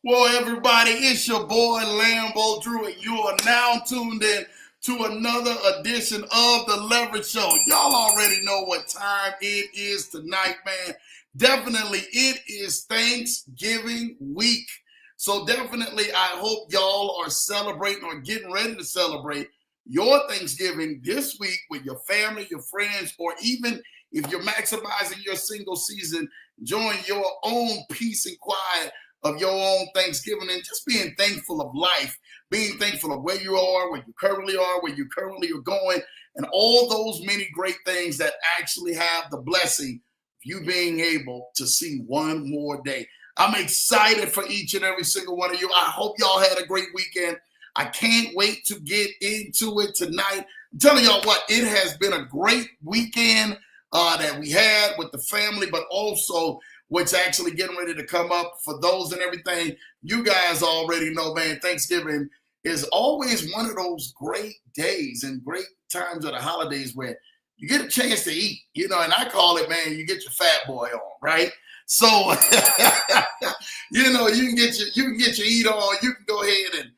Well, everybody, it's your boy Lambo Drew, and you are now tuned in to another edition of the Leverage Show. Y'all already know what time it is tonight, man. Definitely, it is Thanksgiving week. So, definitely, I hope y'all are celebrating or getting ready to celebrate your Thanksgiving this week with your family, your friends, or even if you're maximizing your single season, enjoying your own peace and quiet of your own Thanksgiving and just being thankful of life, being thankful of where you are, where you currently are, where you currently are going, and all those many great things that actually have the blessing of you being able to see one more day. I'm excited for each and every single one of you. I hope y'all had a great weekend. I can't wait to get into it tonight. I'm telling y'all what, it has been a great weekend that we had with the family, but also what's actually getting ready to come up for those and everything. You guys already know, man, Thanksgiving is always one of those great days and great times of the holidays where you get a chance to eat, and I call it, man, you get your fat boy on, right? So, you can get your eat on. You can go ahead and,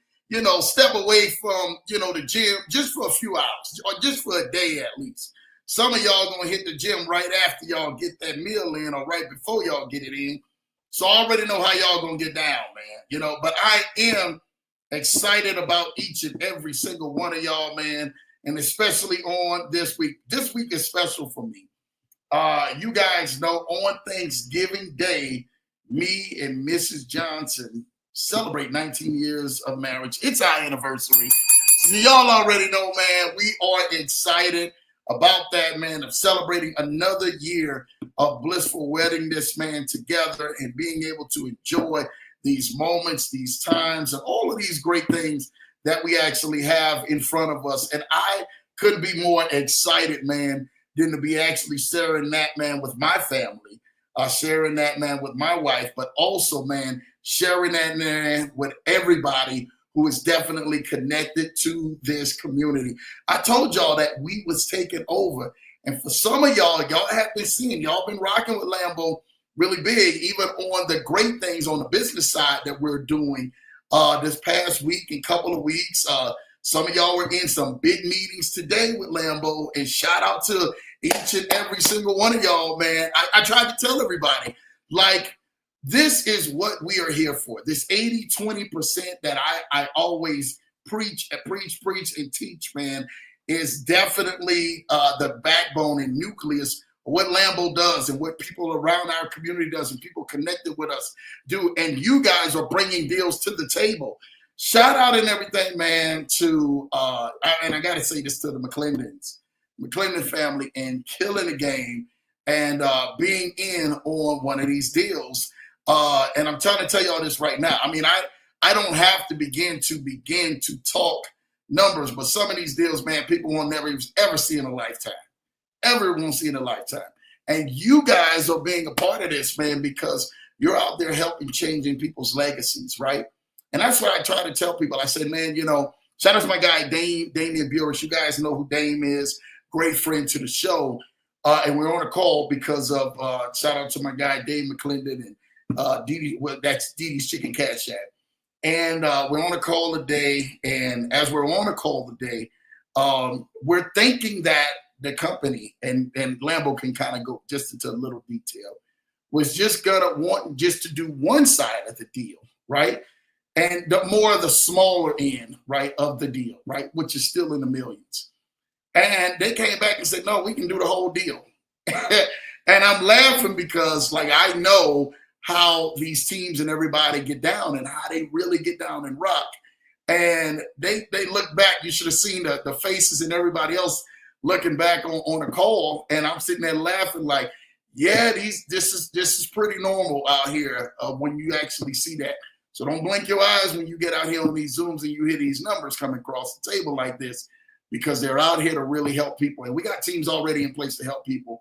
step away from, the gym just for a few hours or just for a day at least. Some of y'all gonna hit the gym right after y'all get that meal in or right before y'all get it in. So I already know how y'all gonna get down, man. But I am excited about each and every single one of y'all, man, and especially on this week. This week is special for me. You guys know on Thanksgiving Day, me and Mrs. Johnson celebrate 19 years of marriage. It's our anniversary. So y'all already know, man, we are excited about that, man, of celebrating another year of blissful wedding this man together and being able to enjoy these moments, these times, and all of these great things that we actually have in front of us. And I couldn't be more excited, man, than to be actually sharing that, man, with my family, sharing that, man, with my wife, but also, man, sharing that, man, with everybody who is definitely connected to this community. I told y'all that we was taking over. And for some of y'all have been seeing, y'all been rocking with Lambo really big, even on the great things on the business side that we're doing this past week and couple of weeks. Some of y'all were in some big meetings today with Lambo, and shout out to each and every single one of y'all, man. I tried to tell everybody, like, this is what we are here for. This 80-20% that I always preach, and teach, man, is definitely the backbone and nucleus of what Lambo does and what people around our community does and people connected with us do. And you guys are bringing deals to the table. Shout out and everything, man, to, and I got to say this to the McClendon family, and killing the game and being in on one of these deals. And I'm trying to tell y'all this right now. I mean, I don't have to begin to talk numbers, but some of these deals, man, people will never ever see in a lifetime. Ever won't see in a lifetime. And you guys are being a part of this, man, because you're out there helping changing people's legacies, right? And that's what I try to tell people. I said, man, shout out to my guy, Damian Burris. You guys know who Dame is. Great friend to the show. And we're on a call because of, shout out to my guy, Dave McClendon, and Didi, well, that's Didi's Chicken Cat Shack. And we're on a call today. And as we're on a call today, we're thinking that the company, and Lambo can kind of go just into a little detail, was just gonna want just to do one side of the deal, right? And more of the smaller end, right, of the deal, right, which is still in the millions. And they came back and said, no, we can do the whole deal. And I'm laughing because, like, I know how these teams and everybody get down and how they really get down and rock. And they look back. You should have seen the faces and everybody else looking back on a call. And I'm sitting there laughing like, yeah, this is pretty normal out here when you actually see that. So don't blink your eyes when you get out here on these Zooms and you hear these numbers coming across the table like this, because they're out here to really help people. And we got teams already in place to help people.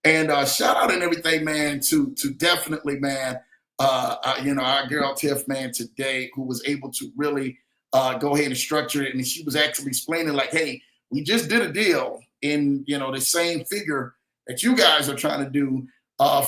And shout out and everything, man, to definitely, man, our girl Tiff, man, today, who was able to really go ahead and structure it. And she was actually explaining like, hey, we just did a deal in, the same figure that you guys are trying to do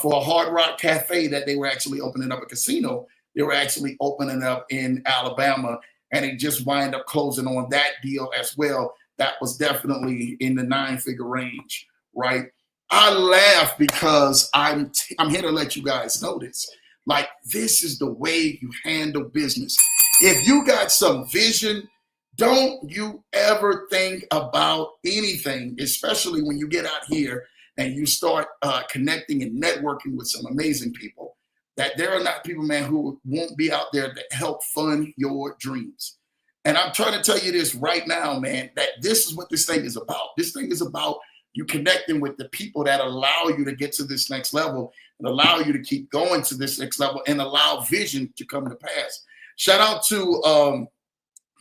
for a Hard Rock Cafe that they were actually opening up a casino They were actually opening up in Alabama, and it just wind up closing on that deal as well. That was definitely in the 9-figure range, right? I laugh because I'm here to let you guys know this. Like, this is the way you handle business. If you got some vision, don't you ever think about anything, especially when you get out here and you start connecting and networking with some amazing people, that there are not people, man, who won't be out there to help fund your dreams. And I'm trying to tell you this right now, man, that this is what this thing is about. This thing is about you connecting with the people that allow you to get to this next level and allow you to keep going to this next level and allow vision to come to pass. Shout out to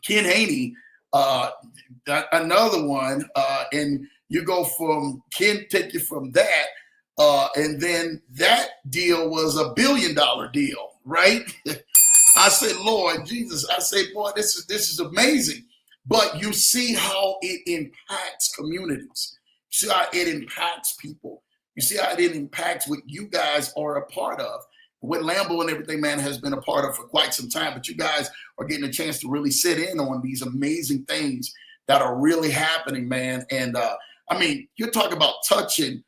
Ken Haney, another one, and you go from Ken, take you from that, and then that deal was $1 billion deal, right? I said, Lord Jesus, I say, boy, this is amazing. But you see how it impacts communities. You see how it impacts people. You see how it impacts what you guys are a part of. What Lambo and everything, man, has been a part of for quite some time. But you guys are getting a chance to really sit in on these amazing things that are really happening, man. And I mean, you're talking about touching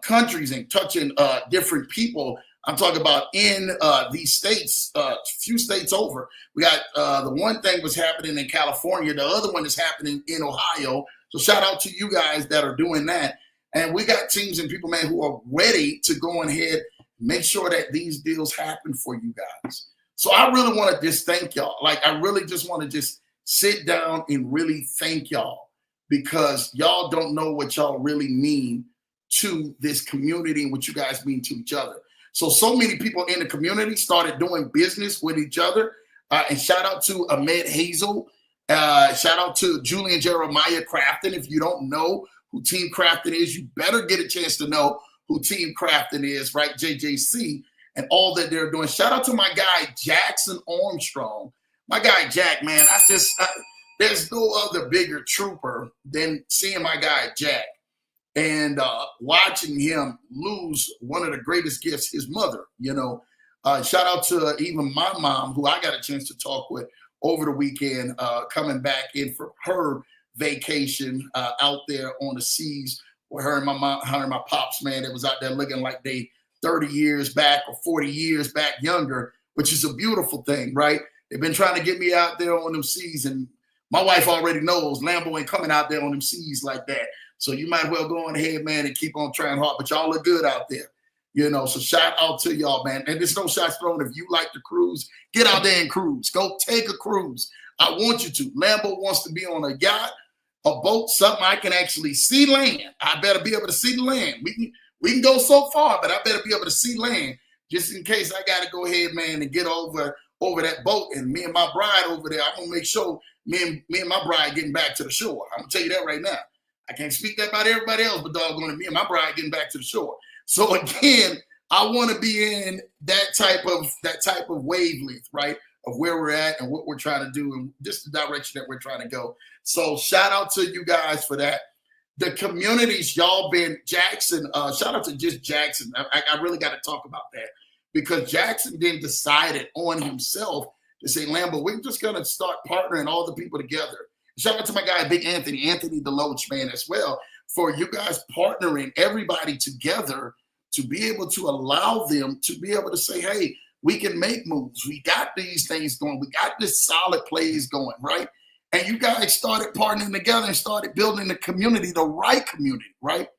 countries and touching different people. I'm talking about in these states, few states over. We got the one thing was happening in California. The other one is happening in Ohio. So shout out to you guys that are doing that. And we got teams and people, man, who are ready to go ahead, make sure that these deals happen for you guys. So I really want to just thank y'all. Like, I really just want to just sit down and really thank y'all, because y'all don't know what y'all really mean to this community and what you guys mean to each other. So many people in the community started doing business with each other. And shout out to Ahmed Hazel. Shout out to Julian Jeremiah Crafton. If you don't know who Team Crafton is, you better get a chance to know who Team Crafton is, right? JJC and all that they're doing. Shout out to my guy, Jackson Armstrong. My guy, Jack, man, there's no other bigger trooper than seeing my guy, Jack, and watching him lose one of the greatest gifts, his mother, you know. Shout out to even my mom, who I got a chance to talk with over the weekend, coming back in for her vacation out there on the seas with her and my mom, her and my pops, man, that was out there looking like they 30 years back or 40 years back younger, which is a beautiful thing, right? They've been trying to get me out there on them seas, and my wife already knows Lambo ain't coming out there on them seas like that. So you might well go on ahead, man, and keep on trying hard, but y'all look good out there. You know, so shout out to y'all, man. And there's no shots thrown. If you like to cruise, get out there and cruise. Go take a cruise. I want you to. Lambo wants to be on a yacht, a boat, something I can actually see land. I better be able to see the land. We can go so far, but I better be able to see land just in case I got to go ahead, man, and get over that boat. And me and my bride over there, I'm going to make sure me and my bride getting back to the shore. I'm going to tell you that right now. I can't speak that about everybody else, but doggone it, me and my bride getting back to the shore. So again, I want to be in that type of wavelength, right, of where we're at and what we're trying to do and just the direction that we're trying to go. So shout out to you guys for that. The communities y'all been, Jackson, shout out to just Jackson. I really got to talk about that, because Jackson then decided on himself to say, Lambo, we're just going to start partnering all the people together. Shout out to my guy, Big Anthony Deloach, man, as well, for you guys partnering everybody together to be able to allow them to be able to say, hey, we can make moves. We got these things going. We got this solid plays going, right? And you guys started partnering together and started building the community, the right community, right?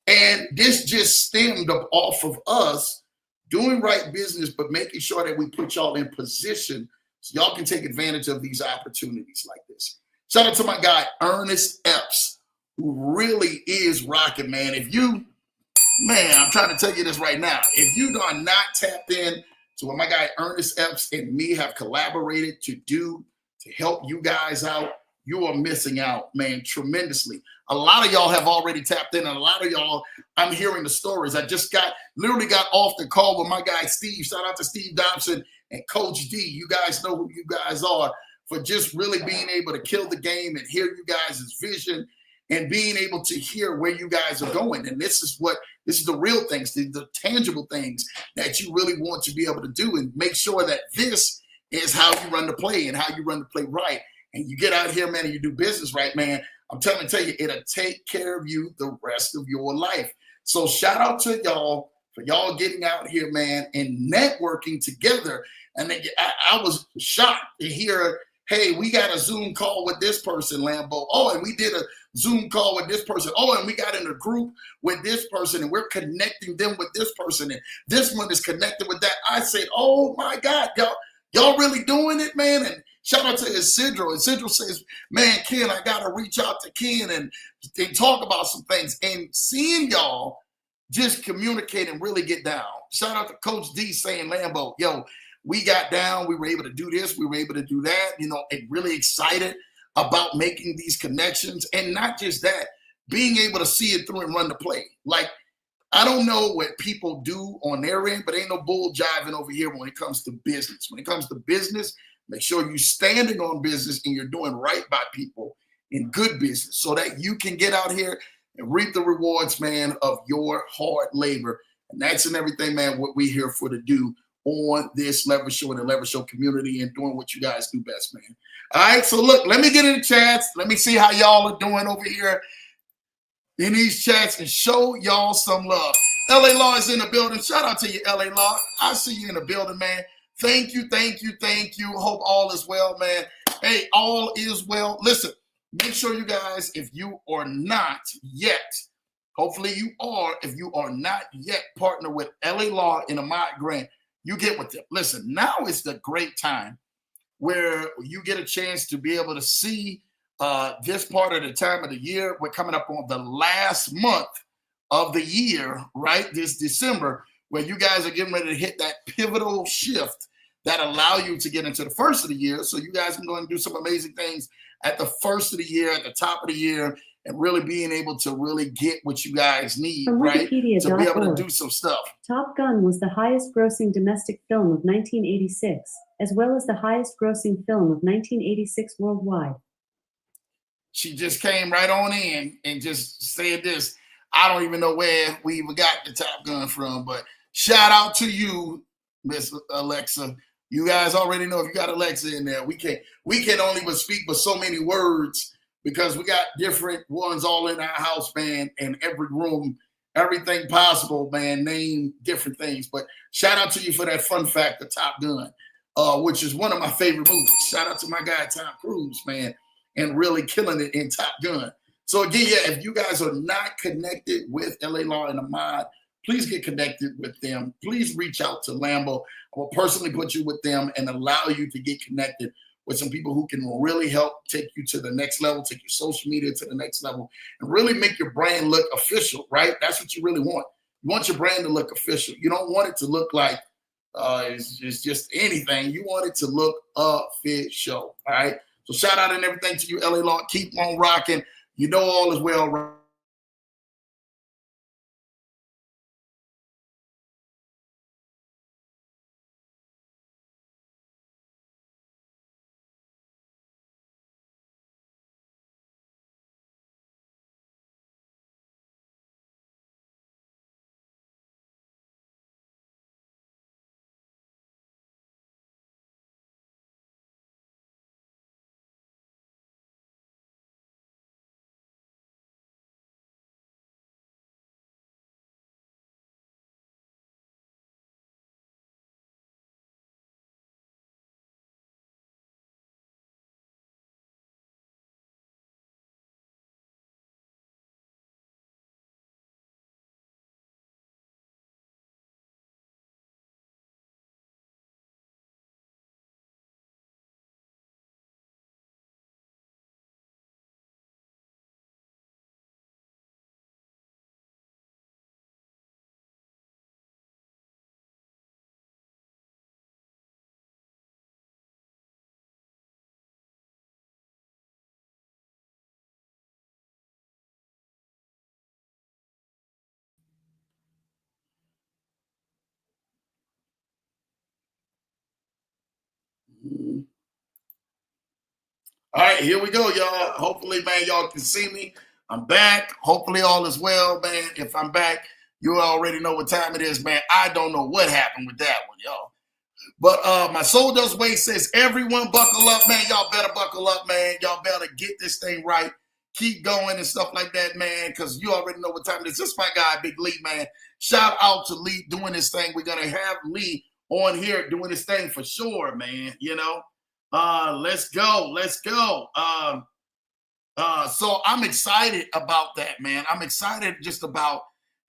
And this just stemmed up off of us doing right business, but making sure that we put y'all in position so y'all can take advantage of these opportunities like this. Shout out to my guy, Ernest Epps, who really is rocking, man. I'm trying to tell you this right now. If you are not tapped in to what my guy Ernest Epps and me have collaborated to do to help you guys out, you are missing out, man, tremendously. A lot of y'all have already tapped in, and a lot of y'all, I'm hearing the stories. I just literally got off the call with my guy Steve. Shout out to Steve Dobson and Coach D. You guys know who you guys are, for just really being able to kill the game and hear you guys' vision and being able to hear where you guys are going. And this is the real things, the tangible things that you really want to be able to do, and make sure that this is how you run the play and how you run the play right. And you get out here, man, and you do business right, man. I'm trying to tell you, it'll take care of you the rest of your life. So shout out to y'all for y'all getting out here, man, and networking together. And then I was shocked to hear, hey, we got a Zoom call with this person, Lambo. Oh, and we did a Zoom call with this person. Oh, and we got in a group with this person, and we're connecting them with this person, and this one is connected with that. I said, oh my God, y'all really doing it, man. And shout out to Isidro. Isidro says, man, Ken, I got to reach out to Ken and talk about some things. And seeing y'all just communicate and really get down. Shout out to Coach D saying, Lambo, yo, we got down. We were able to do this. We were able to do that. You know, and really excited about making these connections. And not just that, being able to see it through and run the play. Like, I don't know what people do on their end, but ain't no bull jiving over here when it comes to business. When it comes to business, make sure you're standing on business and you're doing right by people in good business so that you can get out here and reap the rewards, man, of your hard labor. And that's in everything, man, what we're here for to do on this Leverage Show and the Leverage Show community, and doing what you guys do best, man. All right, so look, let me get in the chats. Let me see how y'all are doing over here in these chats and show y'all some love. LA Law is in the building. Shout out to you, LA Law. I see you in the building, man. Thank you, thank you, thank you. Hope all is well, man. Hey, all is well. Listen, make sure you guys, if you are not yet, hopefully you are, if you are not yet partner with LA Law in Ahmad Grant, you get with them. Listen, now is the great time where you get a chance to be able to see this part of the time of the year. We're coming up on the last month of the year, right? This December, where you guys are getting ready to hit that pivotal shift that allow you to get into the first of the year. So you guys can go and do some amazing things at the first of the year, at the top of the year, and really being able to really get what you guys need, right? To be able to do some stuff. Top Gun was the highest grossing domestic film of 1986, as well as the highest grossing film of 1986 worldwide. She just came right on in and just said this. I don't even know where we even got the Top Gun from, but shout out to you, Miss Alexa. You guys already know if you got Alexa in there, we can only but speak but so many words, because we got different ones all in our house, man, and every room, everything possible, man, name different things. But shout out to you for that fun fact, the Top Gun, which is one of my favorite movies. Shout out to my guy, Tom Cruise, man, and really killing it in Top Gun. So again, yeah, if you guys are not connected with LA Law and Ahmad, please get connected with them. Please reach out to Lambo. I will personally put you with them and allow you to get connected with some people who can really help take you to the next level, take your social media to the next level, and really make your brand look official, right? That's what you really want. You want your brand to look official. You don't want it to look like it's just anything. You want it to look official, all right? So shout out and everything to you, LA Law. Keep on rocking. You know all is well, right? All right, here we go, y'all. Hopefully, man, y'all can see me. I'm back. Hopefully all is well, man. If I'm back, you already know what time it is, man. I don't know what happened with that one, y'all. But my soul does wait says, everyone buckle up, man. Y'all better buckle up, man. Y'all better get this thing right. Keep going and stuff like that, man, because you already know what time it is. This is my guy, Big Lee, man. Shout out to Lee doing this thing. We're going to have Lee on here doing this thing for sure, man. You know, let's go. Let's go. So I'm excited about that, man. I'm excited just about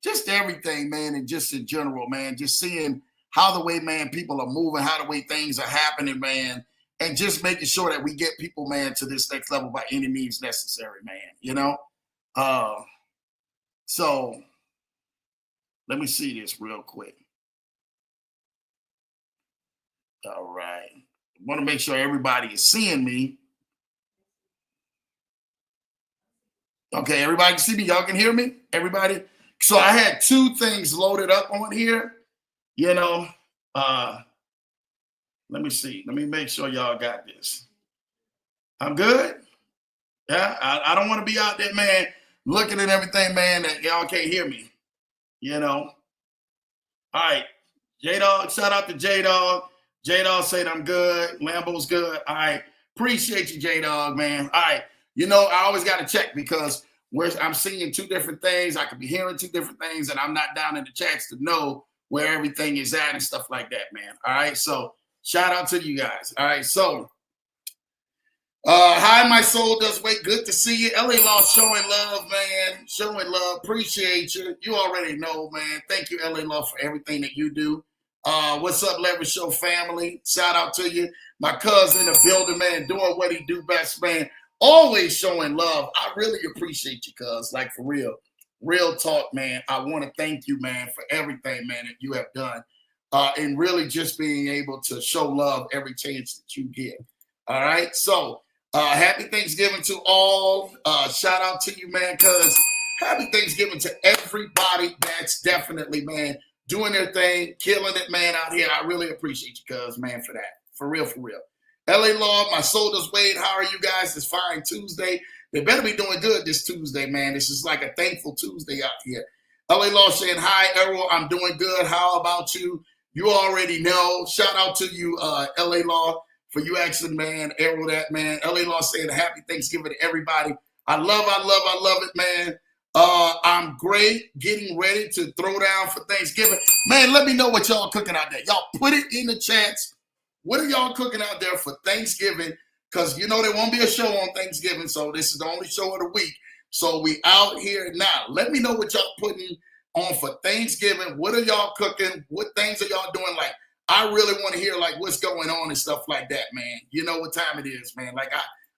just everything, man, and just in general, man, just seeing how the way, man, people are moving, how the way things are happening, man, and just making sure that we get people, man, to this next level by any means necessary, man, you know? So let me see this real quick. All right. I want to make sure everybody is seeing me. Okay, everybody can see me. Y'all can hear me? Everybody? So I had two things loaded up on here, you know. Let me see. Let me make sure y'all got this. I'm good? Yeah, I don't want to be out there, man, looking at everything, man, that y'all can't hear me, you know. All right. J-Dog, shout out to J-Dog. J-Dog said I'm good. Lambo's good. All right. Appreciate you, J-Dog, man. All right. You know, I always got to check because I'm seeing two different things. I could be hearing two different things, and I'm not down in the chats to know where everything is at and stuff like that, man. All right. So shout out to you guys. All right. So, hi, my soul does wait. Good to see you. LA Law showing love, man. Showing love. Appreciate you. You already know, man. Thank you, LA Law, for everything that you do. What's up, Leverage Show family? Shout out to you. My cousin in the building, man, doing what he do best, man. Always showing love. I really appreciate you, cuz, like, for real. Real talk, man. I want to thank you, man, for everything, man, that you have done. And really just being able to show love every chance that you get. All right? So, happy Thanksgiving to all. Shout out to you, man, cuz happy Thanksgiving to everybody that's definitely, man, doing their thing, killing it, man, out here. I really appreciate you, cuz, man, for that. For real, for real. LA Law, my soul does wait. How are you guys? It's Fine Tuesday. They better be doing good this Tuesday, man. This is like a thankful Tuesday out here. LA Law saying, hi, Errol. I'm doing good. How about you? You already know. Shout out to you, LA Law, for you asking, man, Errol, that, man. LA Law saying happy Thanksgiving to everybody. I love it, man. I'm great, getting ready to throw down for Thanksgiving. Man, let me know what y'all cooking out there. Y'all put it in the chats. What are y'all cooking out there for Thanksgiving? Because, you know, there won't be a show on Thanksgiving, so this is the only show of the week. So we out here now. Let me know what y'all putting on for Thanksgiving. What are y'all cooking? What things are y'all doing? Like, I really want to hear, like, what's going on and stuff like that, man. You know what time it is, man. Like,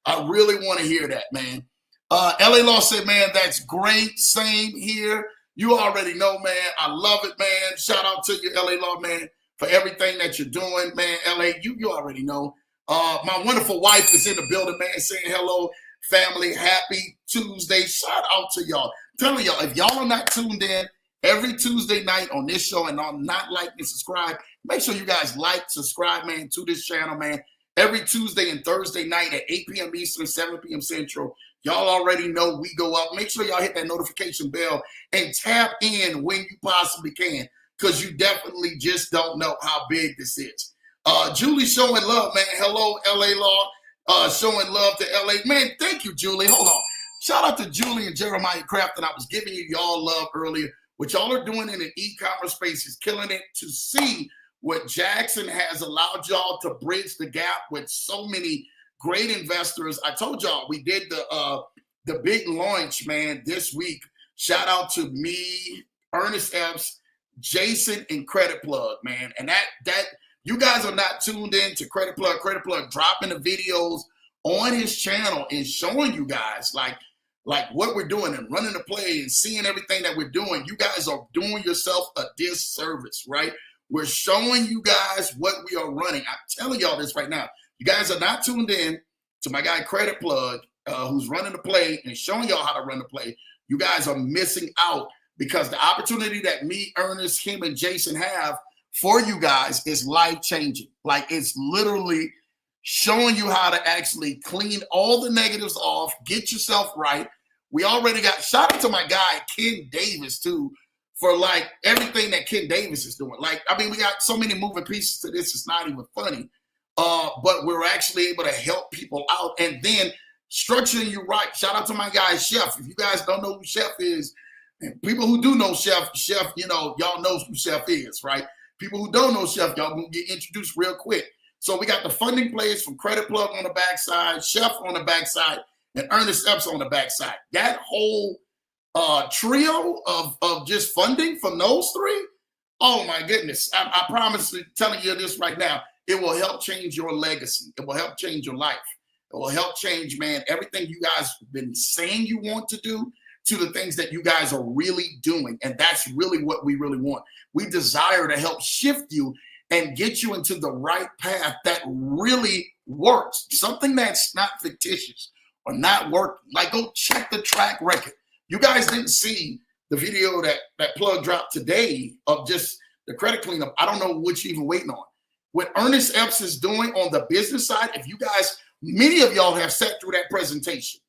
I really want to hear that, man. LA Law said, man, that's great. Same here. You already know, man. I love it, man. Shout out to you, LA Law, man, for everything that you're doing, man. LA, you already know. My wonderful wife is in the building, man, saying hello, family. Happy Tuesday. Shout out to y'all. Telling y'all, if y'all are not tuned in every Tuesday night on this show and are not like and subscribe, make sure you guys like, subscribe, man, to this channel, man. Every Tuesday and Thursday night at 8 p.m. Eastern, 7 p.m. Central. Y'all already know we go up. Make sure y'all hit that notification bell and tap in when you possibly can, because you definitely just don't know how big this is. Julie showing love, man. Hello, LA Law. Showing love to LA. Man, thank you, Julie. Hold on. Shout out to Julie and Jeremiah Craft. And I was giving y'all love earlier. What y'all are doing in the e-commerce space is killing it. To see what Jackson has allowed y'all to bridge the gap with so many great investors. I told y'all we did the big launch, man, this week. Shout out to me, Ernest Epps, Jason, and Credit Plug, man. And that you guys are not tuned in to Credit Plug. Credit Plug dropping the videos on his channel and showing you guys like what we're doing and running the play and seeing everything that we're doing. You guys are doing yourself a disservice, right? We're showing you guys what we are running. I'm telling y'all this right now. You guys are not tuned in to my guy Credit Plug, who's running the play and showing y'all how to run the play. You guys are missing out, because the opportunity that me, Ernest, him, and Jason have for you guys is life-changing. Like, it's literally showing you how to actually clean all the negatives off, get yourself right. We already got, shout out to my guy, Ken Davis, too, for like everything that Ken Davis is doing. Like, I mean, we got so many moving pieces to this, it's not even funny. But we're actually able to help people out and then structuring you right. Shout out to my guy, Chef. If you guys don't know who Chef is, and people who do know Chef, you know, y'all know who Chef is, right? People who don't know Chef, y'all gonna get introduced real quick. So we got the funding players from Credit Plug on the backside, Chef on the backside, and Ernest Epps on the backside. That whole trio of just funding from those three, oh my goodness. I promise you, telling you this right now, it will help change your legacy. It will help change your life. It will help change, man, everything you guys have been saying you want to do to the things that you guys are really doing. And that's really what we really want. We desire to help shift you and get you into the right path that really works. Something that's not fictitious or not working. Like, go check the track record. You guys didn't see the video that Plug dropped today of just the credit cleanup. I don't know what you're even waiting on. What Ernest Epps is doing on the business side, if you guys, many of y'all have sat through that presentation.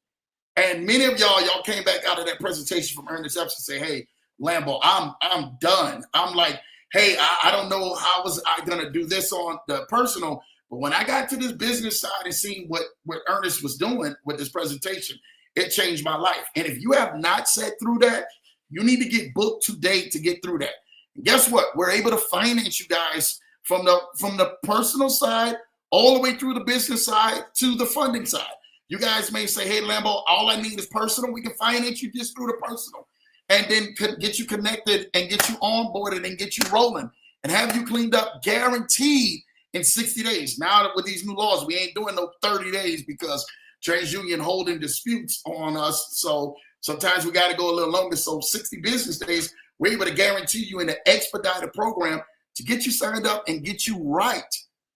And many of y'all came back out of that presentation from Ernest Epps and say, hey, Lambo, I'm done. I'm like, hey, I don't know how was I gonna do this on the personal, but when I got to this business side and seeing what Ernest was doing with this presentation, it changed my life. And if you have not sat through that, you need to get booked today to get through that. And guess what? We're able to finance you guys from the personal side all the way through the business side to the funding side. You guys may say, hey, Lambo, all I need is personal. We can finance you just through the personal and then get you connected and get you onboarded and get you rolling and have you cleaned up guaranteed in 60 days. Now that with these new laws, we ain't doing no 30 days because TransUnion holding disputes on us. So sometimes we got to go a little longer. So 60 business days, we're able to guarantee you in an expedited program to get you signed up and get you right.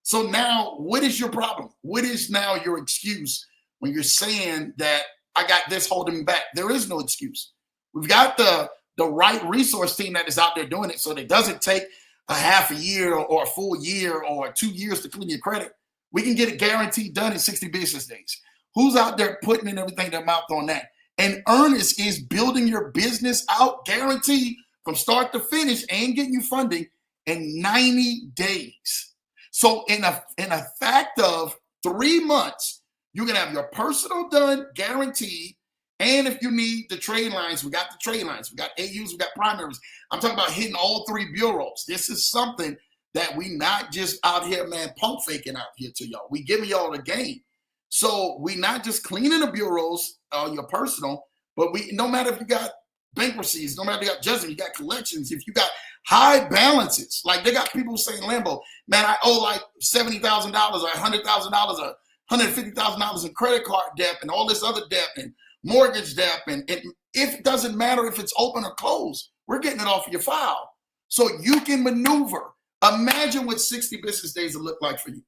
So now, what is your problem? What is now your excuse when you're saying that I got this holding me back? There is no excuse. We've got the right resource team that is out there doing it, so it doesn't take a half a year or a full year or 2 years to clean your credit. We can get it guaranteed done in 60 business days. Who's out there putting in everything their mouth on that? And Ernest is building your business out guaranteed from start to finish and getting you funding in 90 days. So in a fact of 3 months, you can have your personal done guaranteed. And if you need the trade lines, we got the trade lines. We got AUs, we got primaries. I'm talking about hitting all 3 bureaus. This is something that we not just out here, man, pump faking out here to y'all. We giving y'all the game. So we not just cleaning the bureaus, your personal, but we, no matter if you got bankruptcies, no matter if you got judgment, you got collections, if you got high balances, like they got people saying, Lambo, man, I owe like $70,000 or $100,000 or $150,000 in credit card debt and all this other debt and mortgage debt. And it doesn't matter if it's open or closed, we're getting it off of your file. So you can maneuver. Imagine what 60 business days will look like for you.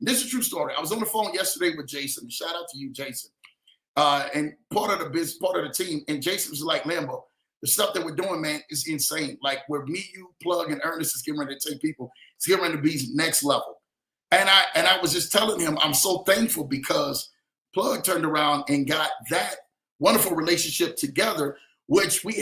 And this is a true story. I was on the phone yesterday with Jason. Shout out to you, Jason. And part of the team. And Jason was like, Lambo, the stuff that we're doing, man, is insane. Like where me, you, Plug, and Ernest is getting ready to take people, it's getting ready to be next level. And I was just telling him, I'm so thankful because Plug turned around and got that wonderful relationship together, which we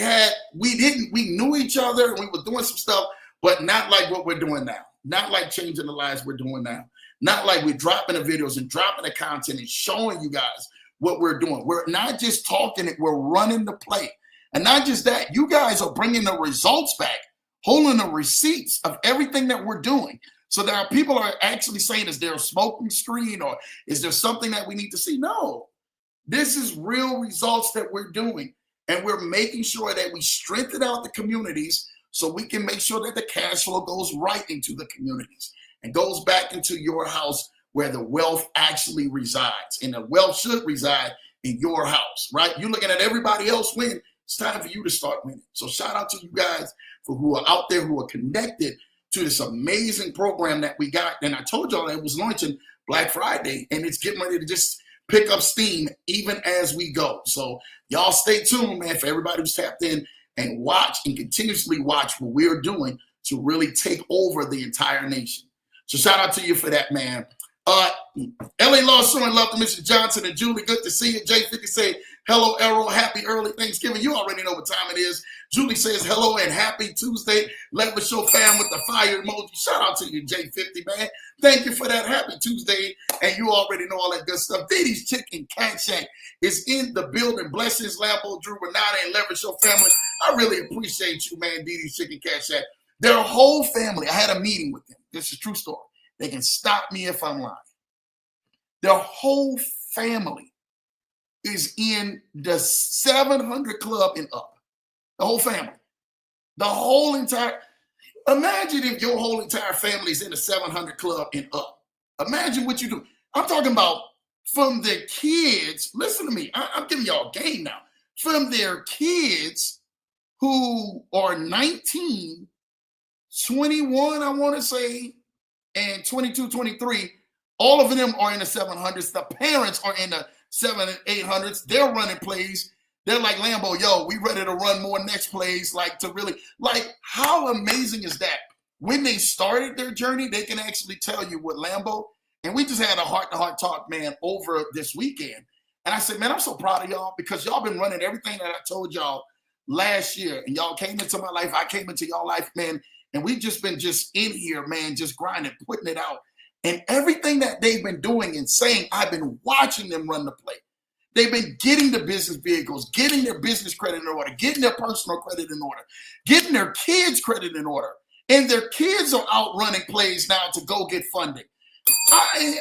knew each other and we were doing some stuff, but not like what we're doing now. Not like changing the lives we're doing now. Not like we're dropping the videos and dropping the content and showing you guys what we're doing. We're not just talking it, we're running the play. And not just that, you guys are bringing the results back, holding the receipts of everything that we're doing. So that people are actually saying, is there a smoking screen or is there something that we need to see? No, this is real results that we're doing. And we're making sure that we strengthen out the communities so we can make sure that the cash flow goes right into the communities and goes back into your house where the wealth actually resides. And the wealth should reside in your house, right? You're looking at everybody else win. It's time for you to start winning. So shout out to you guys for who are out there, who are connected to this amazing program that we got. And I told y'all that it was launching Black Friday and it's getting ready to just pick up steam even as we go. So y'all stay tuned, man, for everybody who's tapped in and watch and continuously watch what we're doing to really take over the entire nation. So shout out to you for that, man. LA Law showing love to Mr. Johnson and Julie. Good to see you. J50 say, Hello, Errol. Happy early Thanksgiving. You already know what time it is. Julie says hello and happy Tuesday. Leverage Show fam with the fire emoji. Shout out to you, J50, man. Thank you for that. Happy Tuesday. And you already know all that good stuff. Didi's Chicken Cat Shack is in the building. Blessings, Lambo, Drew, Renata, and Leverage Show family. I really appreciate you, man, Didi's Chicken Cat Shack. Their whole family, I had a meeting with them. This is a true story. They can stop me if I'm lying. Their whole family is in the 700 club and up. The whole family. The whole entire, imagine if your whole entire family is in the 700 club and up. Imagine what you do. I'm talking about from their kids. Listen to me. I'm giving y'all game now. From their kids who are 19, 21, I want to say, and 22, 23, all of them are in the 700s. The parents are in the 700 and 800s. They're running plays. They're like, Lambo, yo, we ready to run more next plays, like to really, like, how amazing is that? When they started their journey, they can actually tell you what Lambo, and we just had a heart-to-heart talk, man, over this weekend. And I said, man, I'm so proud of y'all because y'all been running everything that I told y'all last year, and y'all came into my life. I came into y'all life, man. And we've just been just in here, man, just grinding, putting it out. And everything that they've been doing and saying, I've been watching them run the play. They've been getting the business vehicles, getting their business credit in order, getting their personal credit in order, getting their kids' credit in order. And their kids are out running plays now to go get funding.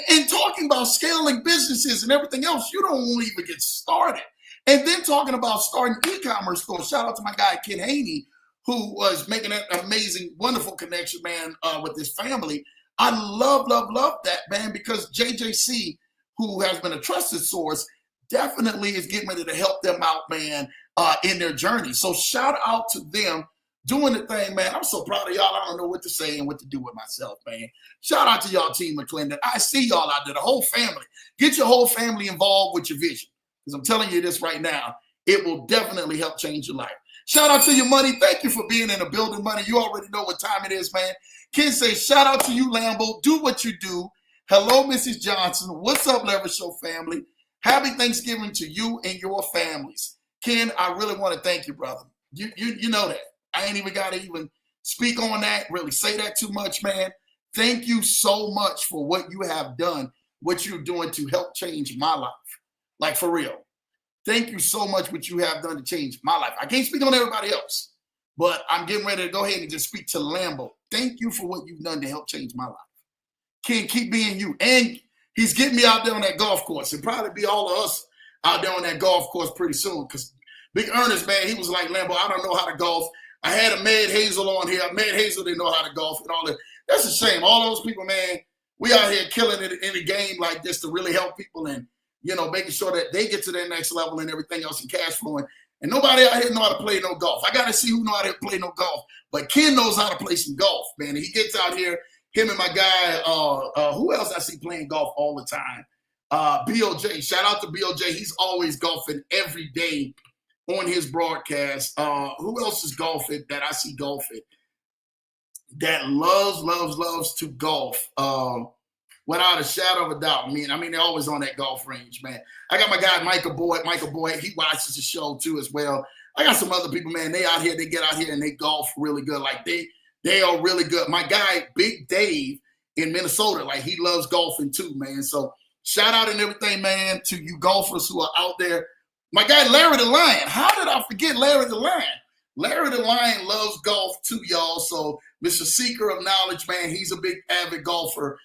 And talking about scaling businesses and everything else, you don't even get started. And then talking about starting e-commerce stores. Shout out to my guy, Ken Haney, who was making that amazing, wonderful connection, man, with his family. I love that, man, because JJC, who has been a trusted source, definitely is getting ready to help them out, man, in their journey. So shout out to them doing the thing, man. I'm so proud of y'all. I don't know what to say and what to do with myself, man. Shout out to y'all, Team McClendon. I see y'all out there, the whole family. Get your whole family involved with your vision, because I'm telling you this right now, it will definitely help change your life. Shout out to your Money. Thank you for being in the building, Money. You already know what time it is, man. Ken says, shout out to you, Lambo. Do what you do. Hello, Mrs. Johnson. What's up, Leverage Show family? Happy Thanksgiving to you and your families. Ken, I really want to thank you, brother. You know that. I ain't even got to even speak on that, really say that too much, man. Thank you so much for what you have done, what you're doing to help change my life. Like, for real. Thank you so much what you have done to change my life. I can't speak on everybody else, but I'm getting ready to go ahead and just speak to Lambo. Thank you for what you've done to help change my life. Ken, keep being you. And he's getting me out there on that golf course. It'll probably be all of us out there on that golf course pretty soon, because Big Ernest, man, he was like, Lambo, I don't know how to golf. I had a Mad Hazel on here. Mad Hazel didn't know how to golf and all that. That's a shame. All those people, man, we out here killing it in a game like this to really help people and, you know, making sure that they get to their next level and everything else and cash flowing. And nobody out here know how to play no golf. I got to see who know how to play no golf. But Ken knows how to play some golf, man. He gets out here, him and my guy, who else I see playing golf all the time? BOJ. Shout out to BOJ. He's always golfing every day on his broadcast. Who else is golfing that I see golfing that loves to golf? Without a shadow of a doubt. I mean, they're always on that golf range, man. I got my guy, Michael Boyd. Michael Boyd, he watches the show too as well. I got some other people, man. They out here, they get out here and they golf really good. Like they are really good. My guy, Big Dave in Minnesota, like he loves golfing too, man. So shout out and everything, man, to you golfers who are out there. My guy, Larry the Lion. How did I forget Larry the Lion? Larry the Lion loves golf too, y'all. So Mr. Seeker of Knowledge, man, he's a big avid golfer.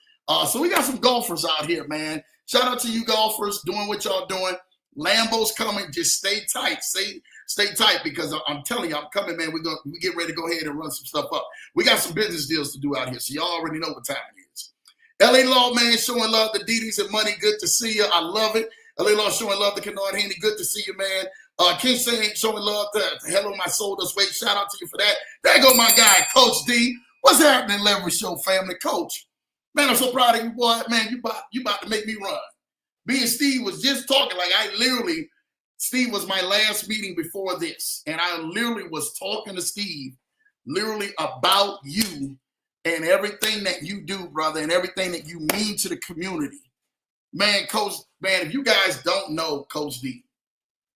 So we got some golfers out here, man. Shout out to you golfers doing what y'all doing. Lambo's coming. Just stay tight. Stay tight, because I'm telling you, I'm coming, man. We get ready to go ahead and run some stuff up. We got some business deals to do out here, so y'all already know what time it is. LA Law, man, showing love to Didi's and Money. Good to see you. I love it. LA Law showing love to Kennard Haney. Good to see you, man. Ken saying showing love to Hello My Soul Does Wait. Shout out to you for that. There go my guy, Coach D. What's happening, Leverage Show family? Coach. Man, I'm so proud of you, boy. Man, you about to make me run. Me and Steve was just talking. Like, Steve was my last meeting before this. And I literally was talking to Steve literally about you and everything that you do, brother, and everything that you mean to the community. Man, Coach, man, if you guys don't know Coach D,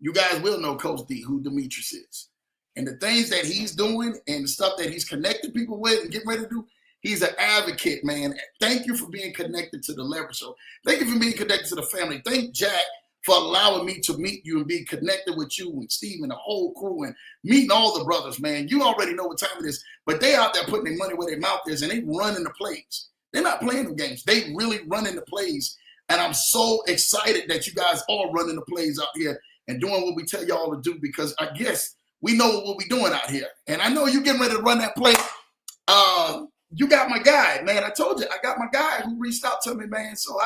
you guys will know Coach D, who Demetrius is. And the things that he's doing and the stuff that he's connecting people with and getting ready to do, he's an advocate, man. Thank you for being connected to the Leverage Show. Thank you for being connected to the family. Thank Jack for allowing me to meet you and be connected with you and Steve and the whole crew and meeting all the brothers, man. You already know what time it is, but they out there putting their money where their mouth is, and they running the plays. They're not playing the games. They really running the plays, and I'm so excited that you guys are running the plays out here and doing what we tell y'all to do, because I guess we know what we're doing out here. And I know you getting ready to run that play. You got my guy, man. I told you, I got my guy who reached out to me, man. So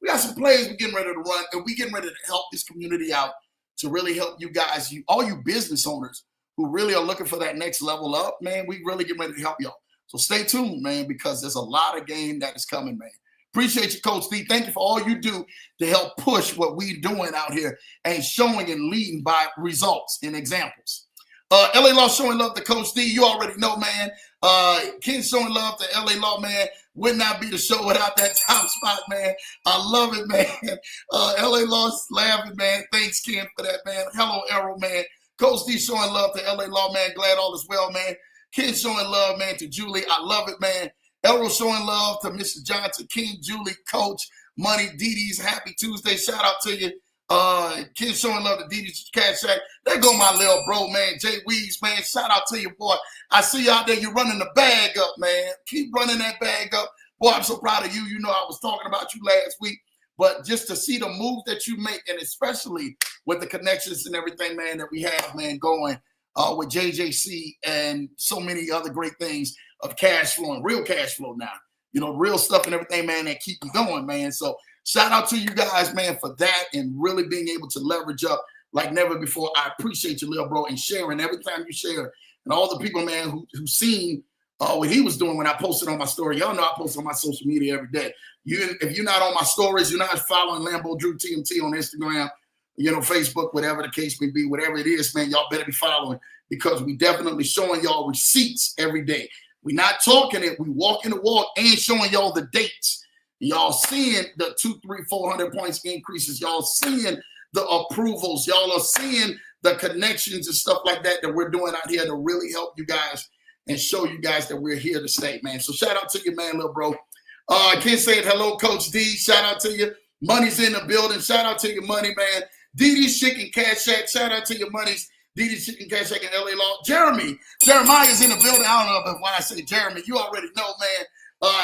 we got some plays we're getting ready to run, and we getting ready to help this community out to really help you guys, all you business owners who really are looking for that next level up, man. We really getting ready to help y'all. So stay tuned, man, because there's a lot of game that is coming, man. Appreciate you, Coach D. Thank you for all you do to help push what we're doing out here and showing and leading by results and examples. LA Law showing love to Coach D. You already know, man. Ken showing love to LA Law, man. Would not be the show without that top spot, man. I love it, man. LA Law's laughing, man. Thanks, Ken, for that, man. Hello, Errol, man. Coach D showing love to LA Law, man. Glad all is well, man. Ken showing love, man, to Julie. I love it, man. Errol showing love to Mr. Johnson, King, Julie, Coach, Money, Dee Dee's Happy Tuesday. Shout out to you. Kid showing love to Dee Dee's Cash Shack. There go my little bro, man. Jay Weeds, man. Shout out to you, boy. I see you out there. You're running the bag up, man. Keep running that bag up. Boy, I'm so proud of you. You know, I was talking about you last week. But just to see the moves that you make, and especially with the connections and everything, man, that we have, man, going with JJC and so many other great things of cash flow and real cash flow now. You know, real stuff and everything, man, that keep you going, man. So shout out to you guys, man, for that and really being able to leverage up like never before. I appreciate you, little bro, and sharing every time you share. And all the people, man, who seen what he was doing when I posted on my story. Y'all know I post on my social media every day. If you're not on my stories, you're not following Lambo Drew TMT on Instagram, you know, Facebook, whatever the case may be, whatever it is, man, y'all better be following, because we definitely showing y'all receipts every day. We're not talking it. We walking the walk and showing y'all the dates. Y'all seeing the 200, 300, 400 points increases. Y'all seeing the approvals. Y'all are seeing the connections and stuff like that we're doing out here to really help you guys and show you guys that we're here to stay, man. So shout out to you, man, little bro. I can't say it. Hello, Coach D. Shout out to you. Money's in the building. Shout out to you, Money, man. Dee Dee's Chicken Cash Shack. Shout out to your Money's. Dee Dee's Chicken Cash Shack in LA Law. Jeremiah's in the building. I don't know if when I say Jeremy, you already know, man.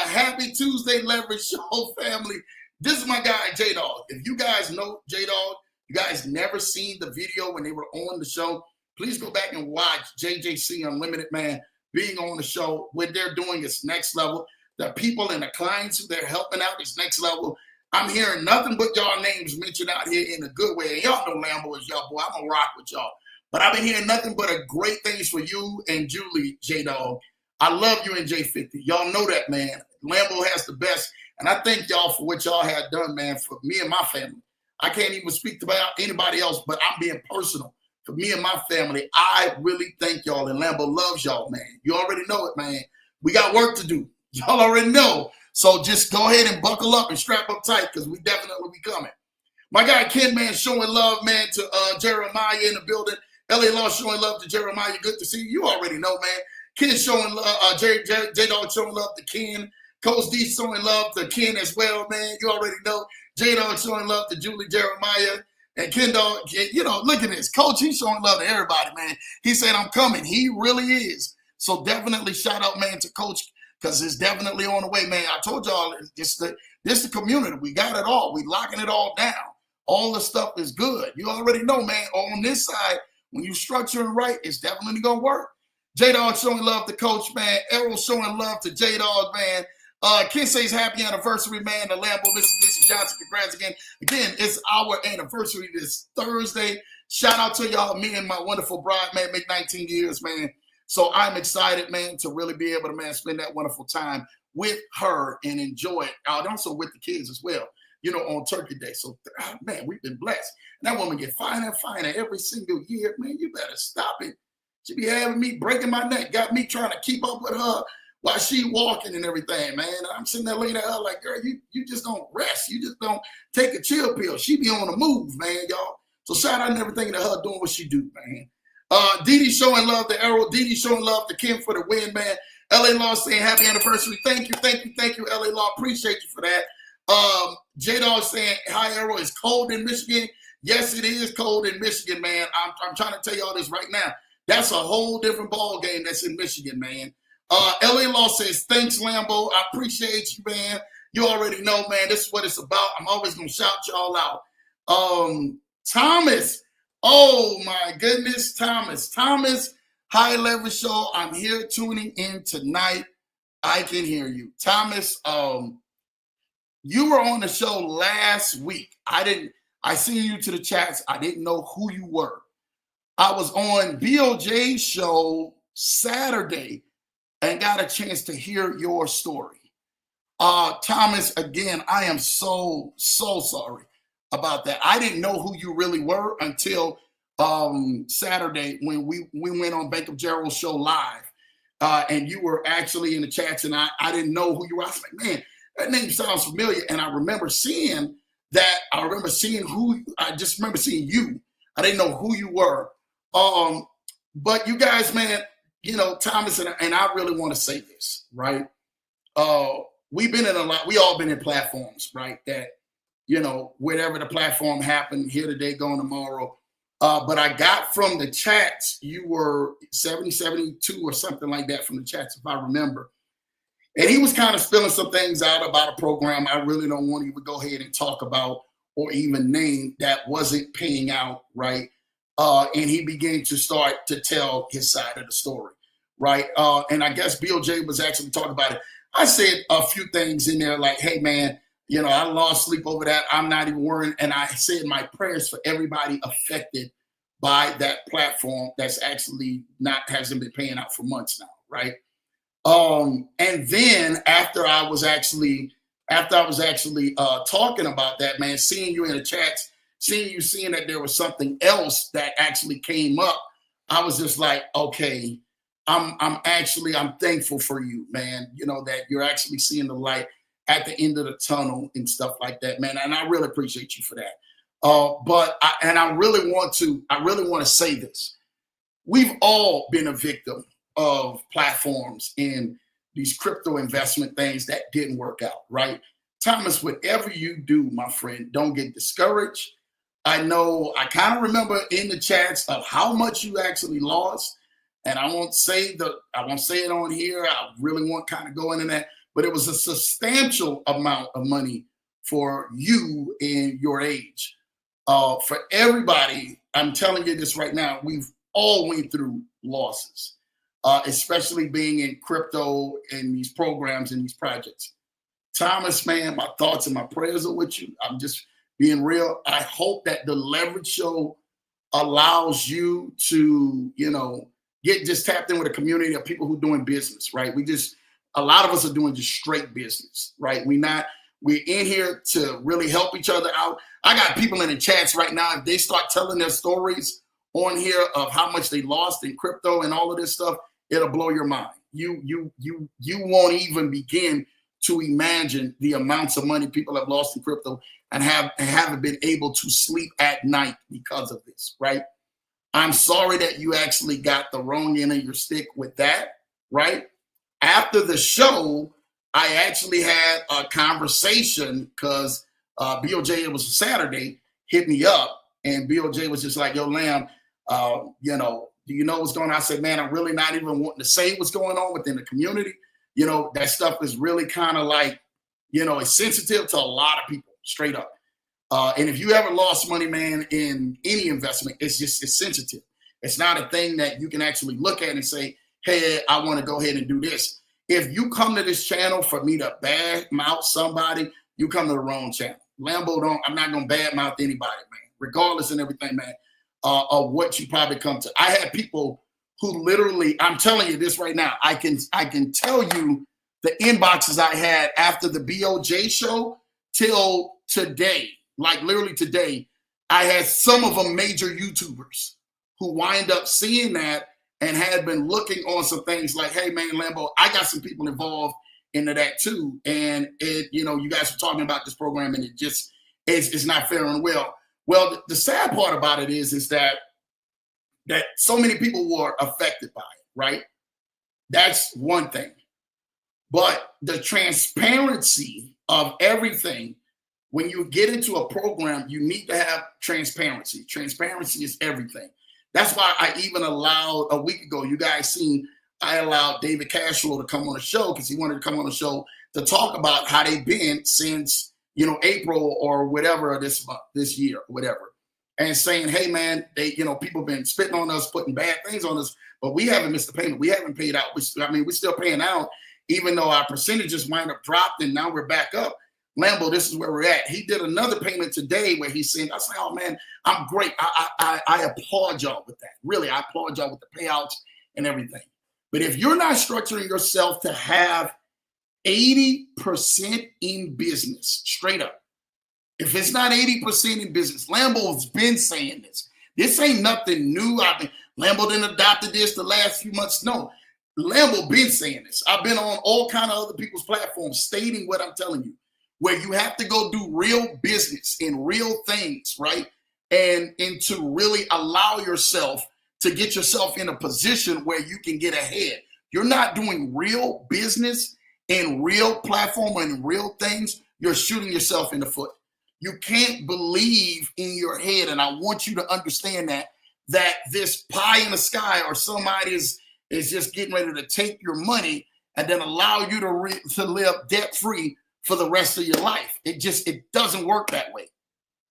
Happy Tuesday, Leverage Show family. This is my guy, J-Dog. If you guys know J-Dog, you guys never seen the video when they were on the show, please go back and watch JJC Unlimited, man, being on the show. What they're doing is next level. The people and the clients who they're helping out is next level. I'm hearing nothing but y'all names mentioned out here in a good way. And y'all know Lambo is y'all boy. I'm going to rock with y'all. But I've been hearing nothing but a great things for you and Julie, J-Dog. I love you and J50. Y'all know that, man. Lambo has the best. And I thank y'all for what y'all have done, man, for me and my family. I can't even speak about anybody else, but I'm being personal. For me and my family, I really thank y'all. And Lambo loves y'all, man. You already know it, man. We got work to do. Y'all already know. So just go ahead and buckle up and strap up tight, because we definitely be coming. My guy Ken, man, showing love, man, to Jeremiah in the building. LA Law showing love to Jeremiah. Good to see you. You already know, man. Ken showing love, J-Dog showing love to Ken. Coach D showing love to Ken as well, man. You already know. J-Dog showing love to Julie, Jeremiah, and Ken Dog. You know, look at this. Coach, he's showing love to everybody, man. He said, I'm coming. He really is. So definitely shout out, man, to Coach, because it's definitely on the way, man. I told y'all, this the community. We got it all. We locking it all down. All the stuff is good. You already know, man. On this side, when you structure it right, it's definitely going to work. J-Dog showing love to Coach, man. Errol showing love to J-Dog, man. Ken says happy anniversary, man. The Lambo, Mrs. Johnson, congrats again. Again, it's our anniversary this Thursday. Shout out to y'all, me and my wonderful bride, man, make 19 years, man. So I'm excited, man, to really be able to, man, spend that wonderful time with her and enjoy it. And also with the kids as well, you know, on Turkey Day. So, man, we've been blessed. And that woman get finer and finer every single year. Man, you better stop it. She be having me breaking my neck, got me trying to keep up with her while she walking and everything, man. And I'm sitting there looking at her like, girl, you just don't rest. You just don't take a chill pill. She be on the move, man, y'all. So shout out and everything to her doing what she do, man. Didi showing love to Errol. Didi showing love to Kim for the win, man. LA Law saying happy anniversary. Thank you, LA Law. Appreciate you for that. J-Dog saying, hi, Errol. It's cold in Michigan. Yes, it is cold in Michigan, man. I'm trying to tell y'all this right now. That's a whole different ball game that's in Michigan, man. LA Law says, thanks, Lambo. I appreciate you, man. You already know, man, this is what it's about. I'm always going to shout y'all out. Thomas. Oh, my goodness, Thomas. Thomas, High Leverage Show. I'm here tuning in tonight. I can hear you. Thomas, you were on the show last week. I seen you to the chats. I didn't know who you were. I was on BOJ's show Saturday and got a chance to hear your story. Thomas, again, I am so sorry about that. I didn't know who you really were until Saturday when we went on Bank of Gerald's show live. And you were actually in the chats, and I didn't know who you were. I was like, man, that name sounds familiar. And I remember seeing that. I just remember seeing you. I didn't know who you were. But you guys, man, you know, Thomas, and I really want to say this, right? We've been in we all been in platforms, right? That, you know, whatever the platform happened, here today, gone tomorrow. But I got from the chats, you were 70, 72 or something like that from the chats, if I remember. And he was kind of spilling some things out about a program I really don't want to even go ahead and talk about or even name that wasn't paying out, right? And he began to start to tell his side of the story, right? And I guess BOJ was actually talking about it. I said a few things in there like, hey, man, you know, I lost sleep over that. I'm not even worrying. And I said my prayers for everybody affected by that platform that's actually hasn't been paying out for months now, right? And then after I was actually talking about that, man, seeing you in the chats, seeing that there was something else that actually came up, I was just like, okay, I'm thankful for you, man. You know, that you're actually seeing the light at the end of the tunnel and stuff like that, man. And I really appreciate you for that. But I really want to say this. We've all been a victim of platforms and these crypto investment things that didn't work out, right? Thomas, whatever you do, my friend, don't get discouraged. I know I kind of remember in the chats of how much you actually lost. And I won't say it on here. I really won't kind of go into that, but it was a substantial amount of money for you in your age. For everybody, I'm telling you this right now, we've all went through losses, especially being in crypto and these programs and these projects. Thomas, man, my thoughts and my prayers are with you. I'm just being real. I hope that the Leverage Show allows you to, you know, get just tapped in with a community of people who are doing business, right? A lot of us are doing just straight business, right? We're in here to really help each other out. I got people in the chats right now. If they start telling their stories on here of how much they lost in crypto and all of this stuff, it'll blow your mind. You won't even begin to imagine the amounts of money people have lost in crypto and haven't been able to sleep at night because of this, right? I'm sorry that you actually got the wrong end of your stick with that, right? After the show, I actually had a conversation because BOJ, it was a Saturday, hit me up, and BOJ was just like, yo, Lamb, you know, do you know what's going on? I said, man, I'm really not even wanting to say what's going on within the community. You know, that stuff is really kind of like, you know, it's sensitive to a lot of people, straight up. And if you ever lost money, man, in any investment, it's sensitive. It's not a thing that you can actually look at and say, hey, I want to go ahead and do this. If you come to this channel for me to badmouth somebody, you come to the wrong channel. Lambo I'm not going to badmouth anybody, man, regardless and everything, man, of what you probably come to. I had people who literally, I'm telling you this right now, I can tell you the inboxes I had after the BOJ show till today. Like literally today, I had some of them major YouTubers who wind up seeing that and had been looking on some things like, hey, man, Lambo, I got some people involved into that too. And it, you know, you guys were talking about this program and it's not fair and well. Well, the sad part about it is that so many people were affected by it, right? That's one thing. But the transparency of everything, when you get into a program, you need to have transparency. Transparency is everything. That's why I even allowed a week ago, you guys seen, I allowed David Cashflow to come on the show because he wanted to come on the show to talk about how they've been since, April or whatever this year, or whatever. And saying, hey man, people been spitting on us, putting bad things on us, but we haven't missed a payment. We haven't paid out. We're still paying out, even though our percentages wind up dropped and now we're back up. Lambo, this is where we're at. He did another payment today where he's saying, I was like, oh man, I'm great. I applaud y'all with that. Really, I applaud y'all with the payouts and everything. But if you're not structuring yourself to have 80% in business, straight up, if it's not 80% in business, Lambo's been saying this. This ain't nothing new. Lambo didn't adopted this the last few months. No, Lambo been saying this. I've been on all kind of other people's platforms stating what I'm telling you, where you have to go do real business and real things, right? And to really allow yourself to get yourself in a position where you can get ahead. You're not doing real business and real platform and real things, you're shooting yourself in the foot. You can't believe in your head, and I want you to understand that this pie in the sky or somebody is just getting ready to take your money and then allow you to live debt-free for the rest of your life. It doesn't work that way.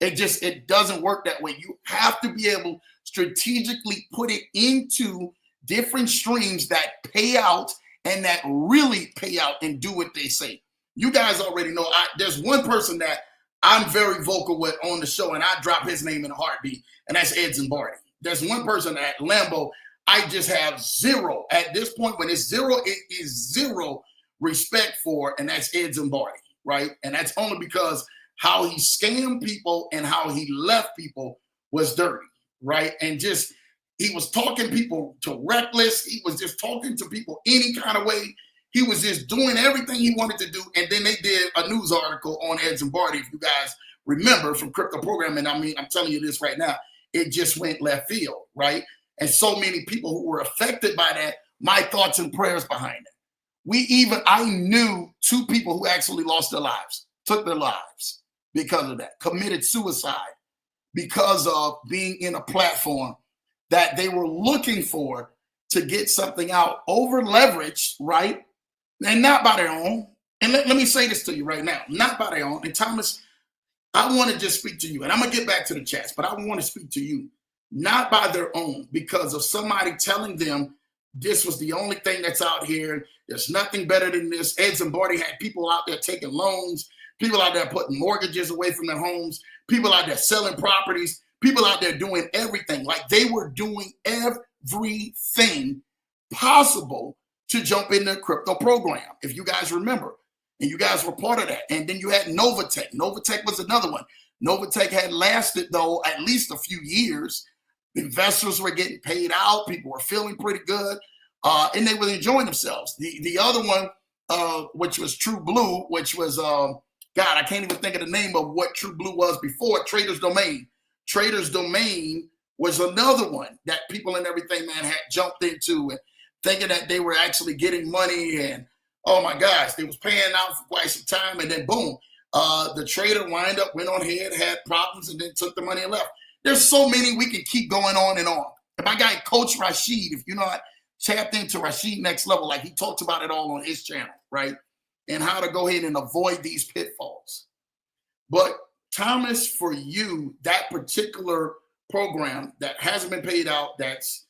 It doesn't work that way. You have to be able strategically put it into different streams that pay out and that really pay out and do what they say. You guys already know there's one person that I'm very vocal with on the show, and I drop his name in a heartbeat, and that's Ed Zimbardi. There's one person at Lambo I just have zero. At this point, when it's zero, it is zero respect for, and that's Ed Zimbardi, right? And that's only because how he scammed people and how he left people was dirty, right? And just he was talking people to reckless. He was just talking to people any kind of way. He was just doing everything he wanted to do. And then they did a news article on Ed Zimbardi, if you guys remember, from Crypto Programming. I mean, I'm telling you this right now. It just went left field, right? And so many people who were affected by that, my thoughts and prayers behind it. I knew 2 people who actually lost their lives, took their lives because of that, committed suicide because of being in a platform that they were looking for to get something out, over leveraged, right? And not by their own. And let me say this to you right now, not by their own. And Thomas, I want to just speak to you, and I'm going to get back to the chats, but I want to speak to you, not by their own, because of somebody telling them this was the only thing that's out here. There's nothing better than this. Ed Zimbardi had people out there taking loans, people out there putting mortgages away from their homes, people out there selling properties, people out there doing everything. Like they were doing everything possible to jump in the crypto program, if you guys remember. And you guys were part of that. And then you had Novatech. Novatech was another one. Novatech had lasted, though, at least a few years. Investors were getting paid out. People were feeling pretty good. And they were enjoying themselves. The other one, which was True Blue, which was, God, I can't even think of the name of what True Blue was before, Trader's Domain. Trader's Domain was another one that people and everything, man, had jumped into and thinking that they were actually getting money, and oh my gosh, they was paying out for quite some time, and then boom, the trader went on ahead, had problems, and then took the money and left. There's so many, we can keep going on and on. And my guy, Coach Rashid, if you're not tapped into Rashid Next Level, like he talks about it all on his channel, right? And how to go ahead and avoid these pitfalls. But Thomas, for you, that particular program that hasn't been paid out, that's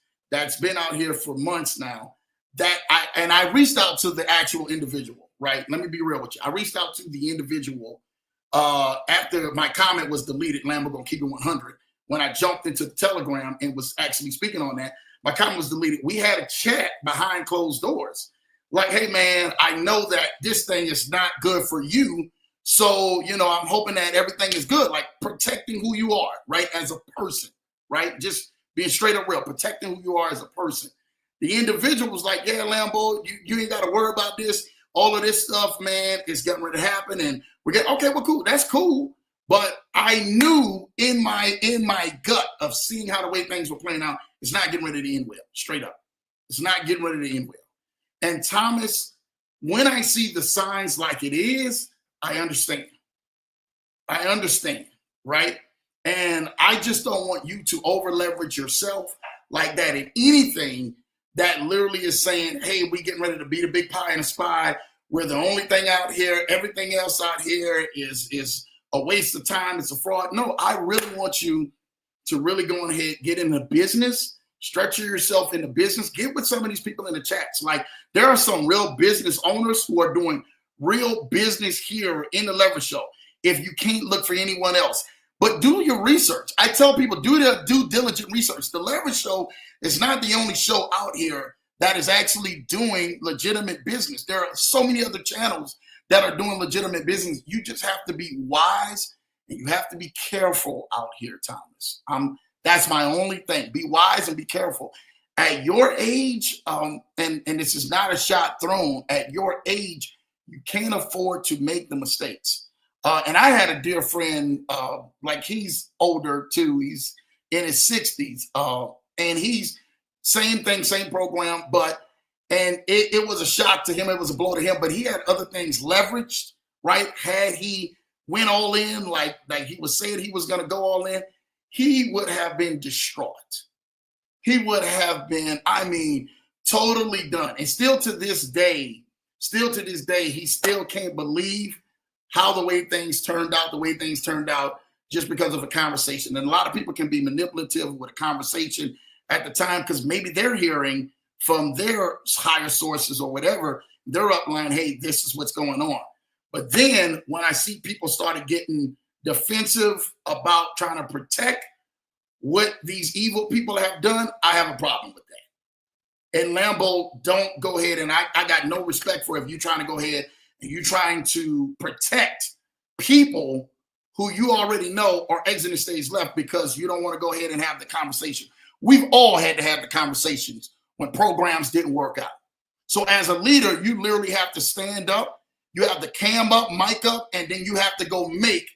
been out here for months now, I reached out to the actual individual, right? Let me be real with you. I reached out to the individual after my comment was deleted. Lambo gonna keep it 100. When I jumped into the Telegram and was actually speaking on that, my comment was deleted. We had a chat behind closed doors. Like, hey man, I know that this thing is not good for you. So, I'm hoping that everything is good, like protecting who you are, right? As a person, right? Just being straight up real, protecting who you are as a person. The individual was like, yeah, Lambo, you ain't got to worry about this. All of this stuff, man, is getting ready to happen. And we're getting, okay, well, cool. That's cool. But I knew in my gut of seeing how the way things were playing out, it's not getting ready to end well. Straight up, it's not getting ready to end well. And Thomas, when I see the signs like it is, I understand. I understand, right? And I just don't want you to over leverage yourself like that in anything that literally is saying, hey, we getting ready to beat a big pie in a spy. We're the only thing out here. Everything else out here is a waste of time. It's a fraud. No, I really want you to really go ahead, get into business, stretch yourself into business, get with some of these people in the chats. Like, there are some real business owners who are doing real business here in the Leverage Show. If you can't look for anyone else, but do your research. I tell people, do their due diligent research. The Leverage Show is not the only show out here that is actually doing legitimate business. There are so many other channels that are doing legitimate business. You just have to be wise and you have to be careful out here, Thomas. That's my only thing. Be wise and be careful. At your age, and this is not a shot thrown, at your age, you can't afford to make the mistakes. And I had a dear friend, like he's older too. He's in his 60s. And he's same thing, same program, and it was a shock to him. It was a blow to him, but he had other things leveraged, right? Had he went all in, like he was saying he was going to go all in, he would have been distraught. He would have been, totally done. And still to this day, he still can't believe how the way things turned out just because of a conversation. And a lot of people can be manipulative with a conversation at the time because maybe they're hearing from their higher sources or whatever, they're upline, hey, this is what's going on. But then when I see people started getting defensive about trying to protect what these evil people have done, I have a problem with that. And Lambo, don't go ahead, and I got no respect for if you're trying to go ahead and you're trying to protect people who you already know are exiting stage left because you don't want to go ahead and have the conversation. We've all had to have the conversations when programs didn't work out. So as a leader, you literally have to stand up, you have to cam up, mic up, and then you have to go make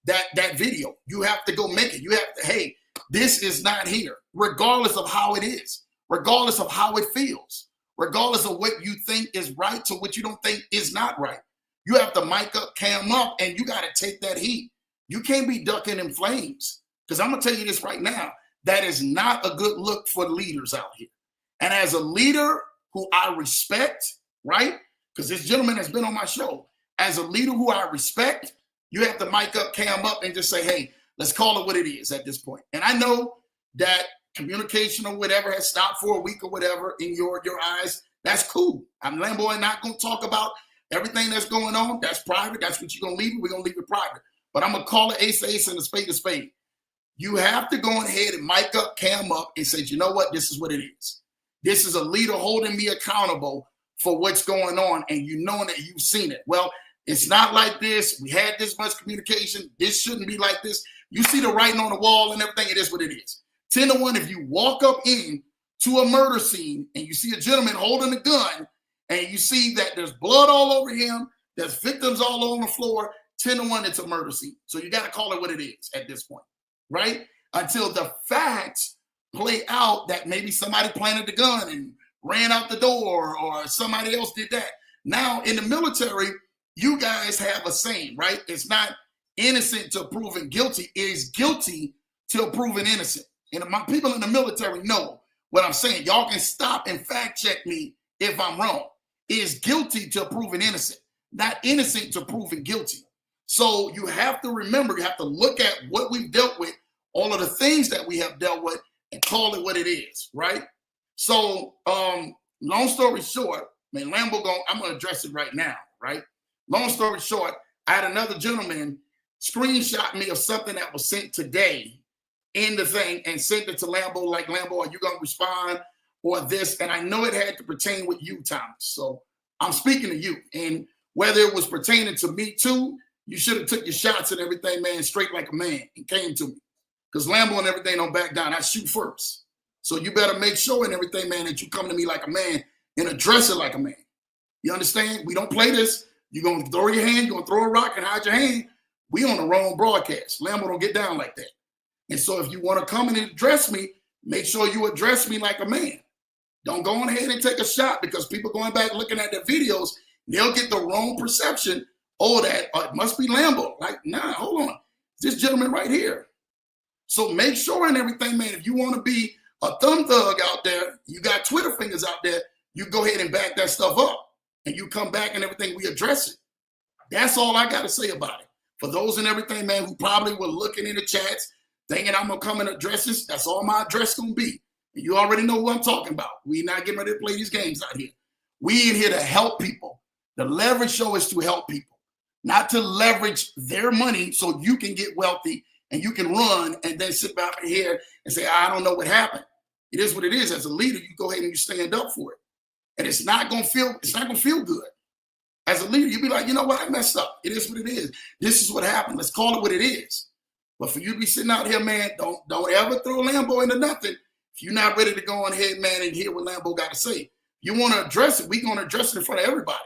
that video. You have to go make it. You have to, hey, this is not here, regardless of how it is, regardless of how it feels, regardless of what you think is right to what you don't think is not right. You have to mic up, cam up, and you got to take that heat. You can't be ducking in flames. Because I'm going to tell you this right now, that is not a good look for leaders out here. And as a leader who I respect, right? Because this gentleman has been on my show. As a leader who I respect, you have to mic up, cam up, and just say, hey, let's call it what it is at this point. And I know that communication or whatever has stopped for a week or whatever in your eyes. That's cool. I'm Lambo and not going to talk about everything that's going on. That's private. That's what you're going to leave it. We're going to leave it private. But I'm going to call it ace to ace and a spade to spade. You have to go ahead and mic up, cam up, and say, you know what? This is what it is. This is a leader holding me accountable for what's going on, and you know that you've seen it. Well, it's not like this. We had this much communication. This shouldn't be like this. You see the writing on the wall and everything. It is what it is. 10 to 1, if you walk up in to a murder scene and you see a gentleman holding a gun and you see that there's blood all over him, there's victims all on the floor, 10 to 1, it's a murder scene. So you got to call it what it is at this point, right? Until the facts play out that maybe somebody planted the gun and ran out the door or somebody else did that. Now, in the military, you guys have a saying, right? It's not innocent till proven guilty. It is guilty till proven innocent. And my people in the military know what I'm saying. Y'all can stop and fact check me if I'm wrong. It is guilty till proven innocent, not innocent till proven guilty. So you have to remember, you have to look at what we've dealt with, all of the things that we have dealt with, and call it what it is, right? So long story short, man, I'm going to address it right now, right? Long story short, I had another gentleman screenshot me of something that was sent today in the thing and sent it to Lambo, like, Lambo, are you going to respond or this? And I know it had to pertain with you, Thomas. So I'm speaking to you. And whether it was pertaining to me too, you should have took your shots and everything, man, straight like a man and came to me. Because Lambo and everything don't back down. I shoot first. So you better make sure and everything, man, that you come to me like a man and address it like a man. You understand? We don't play this. You're going to throw your hand, you're going to throw a rock and hide your hand. We on the wrong broadcast. Lambo don't get down like that. And so if you want to come and address me, make sure you address me like a man. Don't go on ahead and take a shot, because people going back looking at their videos, they'll get the wrong perception. Oh, that it must be Lambo. Like, nah, hold on. This gentleman right here. So make sure and everything, man, if you want to be a thumb thug out there, you got Twitter fingers out there, you go ahead and back that stuff up. And you come back and everything, we address it. That's all I got to say about it. For those and everything, man, who probably were looking in the chats, thinking I'm going to come and address this, that's all my address going to be. And you already know who I'm talking about. We not getting ready to play these games out here. We in here to help people. The leverage show is to help people, not to leverage their money so you can get wealthy and you can run and then sit back here and say, I don't know what happened. It is what it is. As a leader, you go ahead and you stand up for it. And it's not gonna feel good. As a leader, you be like, you know what, I messed up. It is what it is. This is what happened. Let's call it what it is. But for you to be sitting out here, man, don't ever throw Lambo into nothing if you're not ready to go on ahead, man, and hear what Lambo got to say. You want to address it, we're going to address it in front of everybody.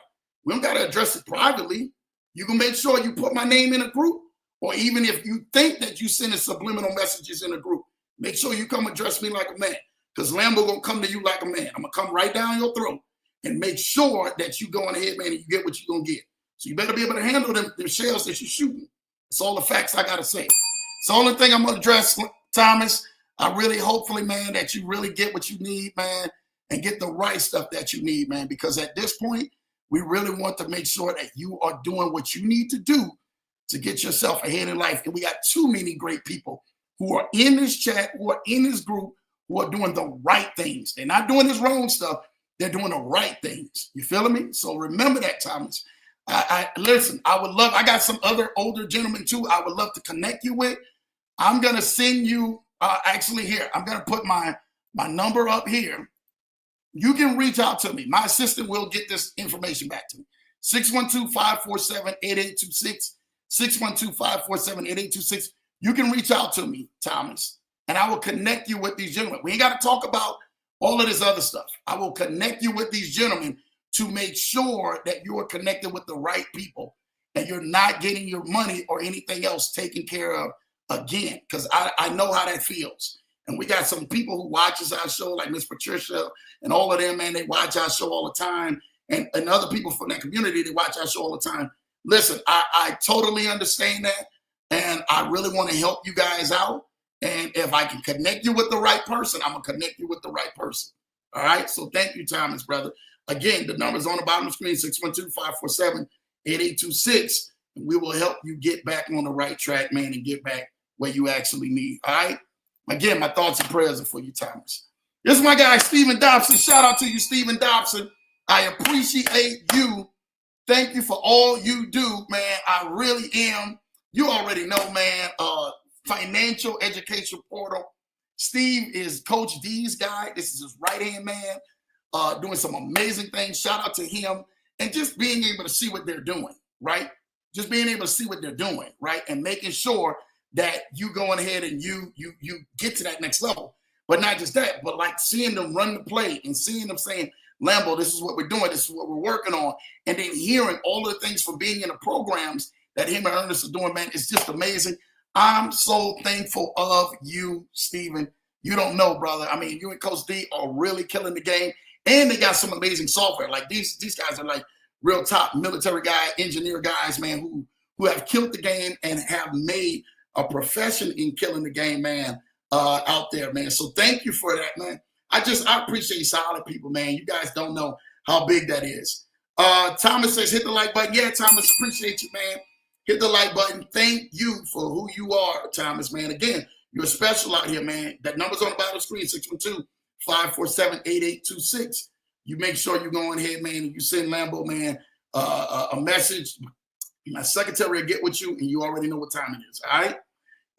We don't got to address it privately. You can make sure you put my name in a group, or even if you think that you sending subliminal messages in a group, make sure you come address me like a man, because Lambo going to come to you like a man. I'm going to come right down your throat and make sure that you go on ahead, man, and you get what you're going to get. So you better be able to handle them shells that you're shooting. That's all the facts I got to say. It's the only thing I'm going to address, Thomas. I really, hopefully, man, that you really get what you need, man, and get the right stuff that you need, man, because at this point, we really want to make sure that you are doing what you need to do to get yourself ahead in life. And we got too many great people who are in this chat, who are in this group, who are doing the right things. They're not doing this wrong stuff. They're doing the right things. You feeling me? So remember that, Thomas. Listen, I got some other older gentlemen too I would love to connect you with. I'm going to send you, actually here, I'm going to put my number up here. You can reach out to me. My assistant will get this information back to me. 612-547-8826. 612-547-8826. You can reach out to me, Thomas, and I will connect you with these gentlemen. We ain't got to talk about all of this other stuff. I will connect you with these gentlemen to make sure that you are connected with the right people and you're not getting your money or anything else taken care of again, because I know how that feels. And we got some people who watches our show, like Miss Patricia and all of them, man, they watch our show all the time. And other people from that community, they watch our show all the time. Listen, I totally understand that. And I really want to help you guys out. And if I can connect you with the right person, I'm going to connect you with the right person. All right. So thank you, Thomas, brother. Again, the number's on the bottom of the screen, 612-547-8826. And we will help you get back on the right track, man, and get back where you actually need. All right. Again, my thoughts and prayers are for you, Thomas. This is my guy, Stephen Dobson. Shout out to you, Stephen Dobson. I appreciate you. Thank you for all you do, man. I really am. You already know, man, financial education portal. Steve is Coach D's guy. This is his right-hand man, doing some amazing things. Shout out to him. And just being able to see what they're doing, right? Just being able to see what they're doing, right? And making sure that you going ahead and you get to that next level. But not just that, but like seeing them run the play and seeing them saying, Lambo, this is what we're doing. This is what we're working on. And then hearing all the things from being in the programs that him and Ernest are doing, man, it's just amazing. I'm so thankful of you, Stephen. You don't know, brother. I mean, you and Coach D are really killing the game. And they got some amazing software. Like these guys are like real top military guy, engineer guys, man, who have killed the game and have made a profession in killing the game, man, out there, man. So thank you for that, man. I appreciate solid people, man. You guys don't know how big that is. Thomas says, hit the like button. Yeah, Thomas, appreciate you, man. Hit the like button. Thank you for who you are, Thomas, man. Again, you're special out here, man. That number's on the bottom of the screen, 612-547-8826. You make sure you go on ahead, man, and you send Lambo, man, a message. My secretary will get with you, and you already know what time it is, all right?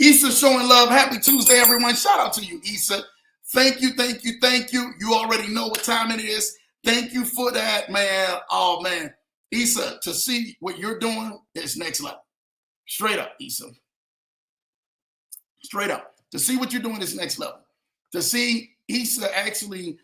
Issa showing love. Happy Tuesday, everyone. Shout out to you, Issa. Thank you, thank you, thank you. You already know what time it is. Thank you for that, man. Oh, man. Issa, to see what you're doing is next level. Straight up, Issa. Straight up. To see what you're doing is next level. To see Issa actually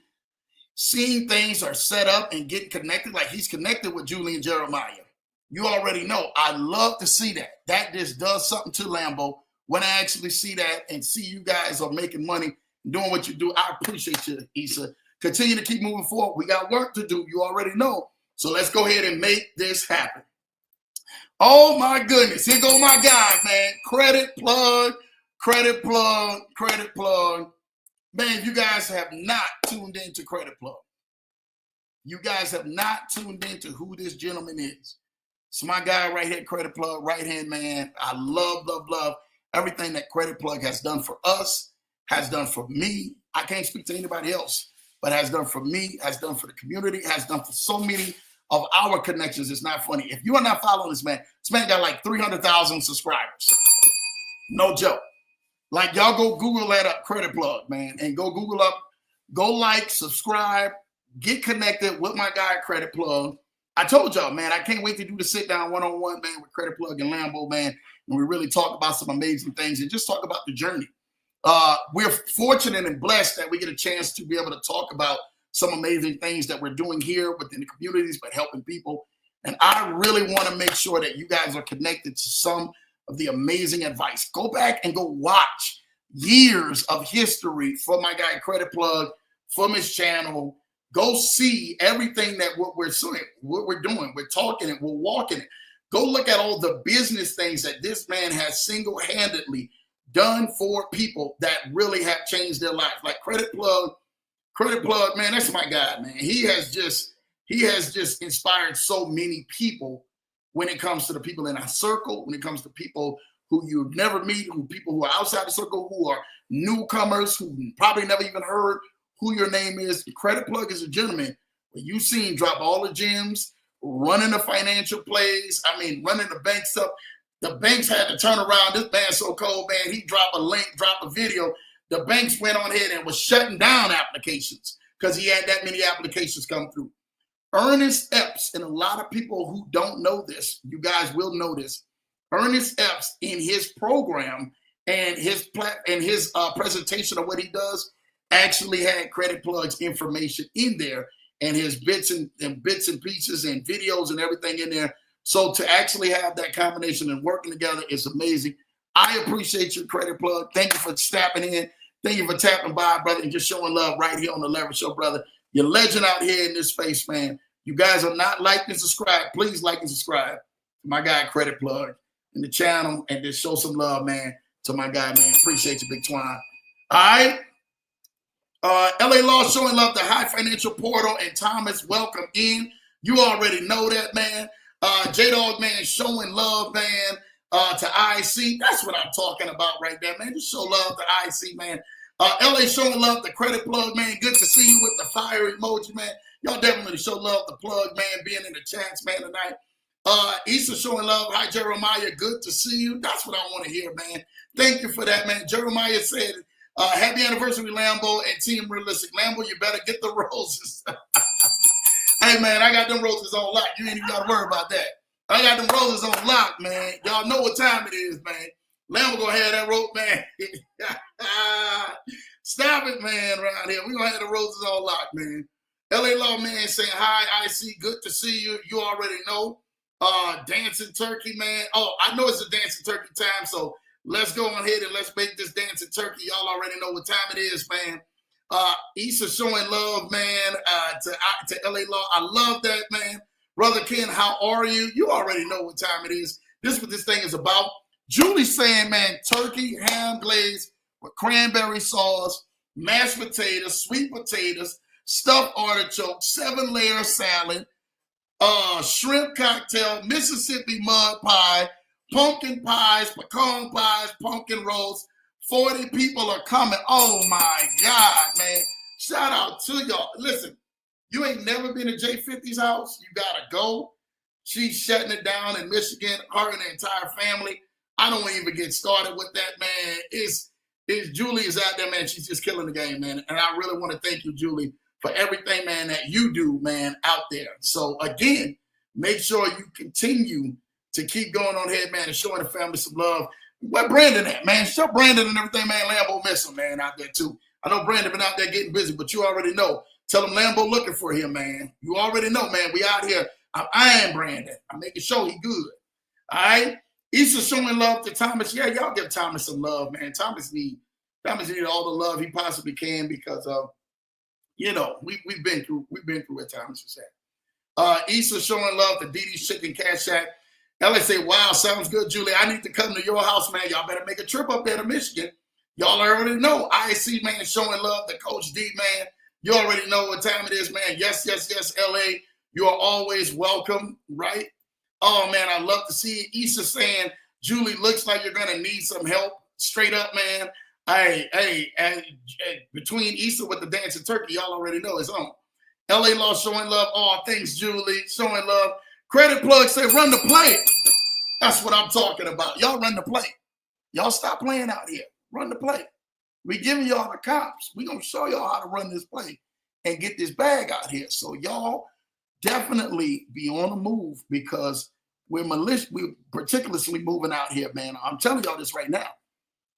seeing things are set up and getting connected, like he's connected with Julian Jeremiah. You already know. I love to see that. That just does something to Lambo when I actually see that and see you guys are making money, doing what you do. I appreciate you, Issa. Continue to keep moving forward. We got work to do. You already know. So let's go ahead and make this happen. Oh, my goodness. Here go my guy, man. Credit plug, credit plug, credit plug. Man, you guys have not tuned into Credit Plug. You guys have not tuned into who this gentleman is. It's my guy right here, Credit Plug, right-hand man. I love everything that Credit Plug has done for us, has done for me. I can't speak to anybody else, but has done for me, has done for the community, has done for so many of our connections. It's not funny. If you are not following this man got like 300,000 subscribers. No joke. Like, y'all go Google that up, Credit Plug, man, and go Google up, go like, subscribe, get connected with my guy, Credit Plug. I told y'all, man, I can't wait to do the sit-down one-on-one, man, with Credit Plug and Lambo, man, and we really talk about some amazing things and just talk about the journey. We're fortunate and blessed that we get a chance to be able to talk about some amazing things that we're doing here within the communities, but helping people. And I really want to make sure that you guys are connected to some of the amazing advice. Go back and go watch years of history from my guy, Credit Plug, from his channel. Go see everything that what we're doing. We're talking it, we're walking it. Go look at all the business things that this man has single-handedly done for people that really have changed their life. Like Credit Plug, man, that's my guy, man. He has just inspired so many people when it comes to the people in our circle, when it comes to people who you've never meet, people who are outside the circle, who are newcomers, who probably never even heard who your name is. Credit Plug is a gentleman. When you see him drop all the gems, running the financial plays, running the banks up. The banks had to turn around. This man's so cold, man. He dropped a link, dropped a video. The banks went on ahead and was shutting down applications because he had that many applications come through. Ernest Epps, and a lot of people who don't know this, you guys will know this. Ernest Epps, in his program and his presentation of what he does, actually had Credit Plug's information in there and his bits and pieces and videos and everything in there. So to actually have that combination and working together is amazing. I appreciate your Credit Plug. Thank you for stepping in. Thank you for tapping by, brother, and just showing love right here on the Leverage Show, brother. You're a legend out here in this space, man. You guys are not like and subscribe. Please like and subscribe to my guy, Credit Plug, in the channel, and just show some love, man, to my guy, man. Appreciate you, Big Twine. All right. LA Law showing love to High Financial Portal and Thomas. Welcome in. You already know that, man. J-Dog, man, showing love, man, to IC. That's what I'm talking about right there, man. Just show love to IC, man. LA showing love to Credit Plug, man. Good to see you with the fire emoji, man. Y'all definitely show love to Plug, man, being in the chats, man, tonight. Issa showing love. Hi, Jeremiah. Good to see you. That's what I want to hear, man. Thank you for that, man. Jeremiah said, happy anniversary, Lambo and Team Realistic. Lambo, you better get the roses. Hey, man, I got them roses on lock. You ain't even got to worry about that. I got them roses on lock, man. Y'all know what time it is, man. Lambo gonna have that rope, man. Stop it, man, around here. We gonna have the roses on lock, man. LA Law, man, saying hi, IC. Good to see you. You already know. Dancing Turkey, man. Oh, I know it's a Dancing Turkey time, so let's go on ahead and let's make this Dancing Turkey. Y'all already know what time it is, man. Issa showing love, man, to LA Law. I love that, man. Brother Ken, how are you? You already know what time it is. This is what this thing is about. Julie saying, man, turkey, ham glaze with cranberry sauce, mashed potatoes, sweet potatoes, stuffed artichoke, 7-layer salad, shrimp cocktail, Mississippi mud pie, pumpkin pies, pecan pies, pumpkin rolls. 40 people are coming. Oh, my God, man. Shout out to y'all. Listen, you ain't never been to J50's house. You got to go. She's shutting it down in Michigan, her and the entire family. I don't even get started with that, man. It's Julie is out there, man. She's just killing the game, man. And I really want to thank you, Julie, for everything, man, that you do, man, out there. So, again, make sure you continue to keep going on ahead, man, and showing the family some love. Where Brandon at, man? Show Brandon and everything, man. Lambo miss him, man, out there, too. I know Brandon been out there getting busy, but you already know. Tell him Lambo looking for him, man. You already know, man. We out here. I am Brandon. I'm making sure he good. All right. Issa showing love to Thomas. Yeah, y'all give Thomas some love, man. Thomas need all the love he possibly can because you know, we've been through what Thomas is at. Issa showing love to DD's Chicken Cash Shack. LA say, wow, sounds good, Julie. I need to come to your house, man. Y'all better make a trip up there to Michigan. Y'all already know. IC, man, showing love to Coach D, man. You already know what time it is, man. Yes, LA. You are always welcome, right? Oh, man, I love to see it. Issa saying, Julie, looks like you're going to need some help. Straight up, man. Hey, between Issa with the dancing turkey, y'all already know it's on. LA Law showing love. Oh, thanks, Julie. Showing love. Credit Plug say, run the play. That's what I'm talking about. Y'all run the play. Y'all stop playing out here. Run the play. We giving y'all the cops. We going to show y'all how to run this play and get this bag out here. So y'all definitely be on the move because we're particularly moving out here, man. I'm telling y'all this right now.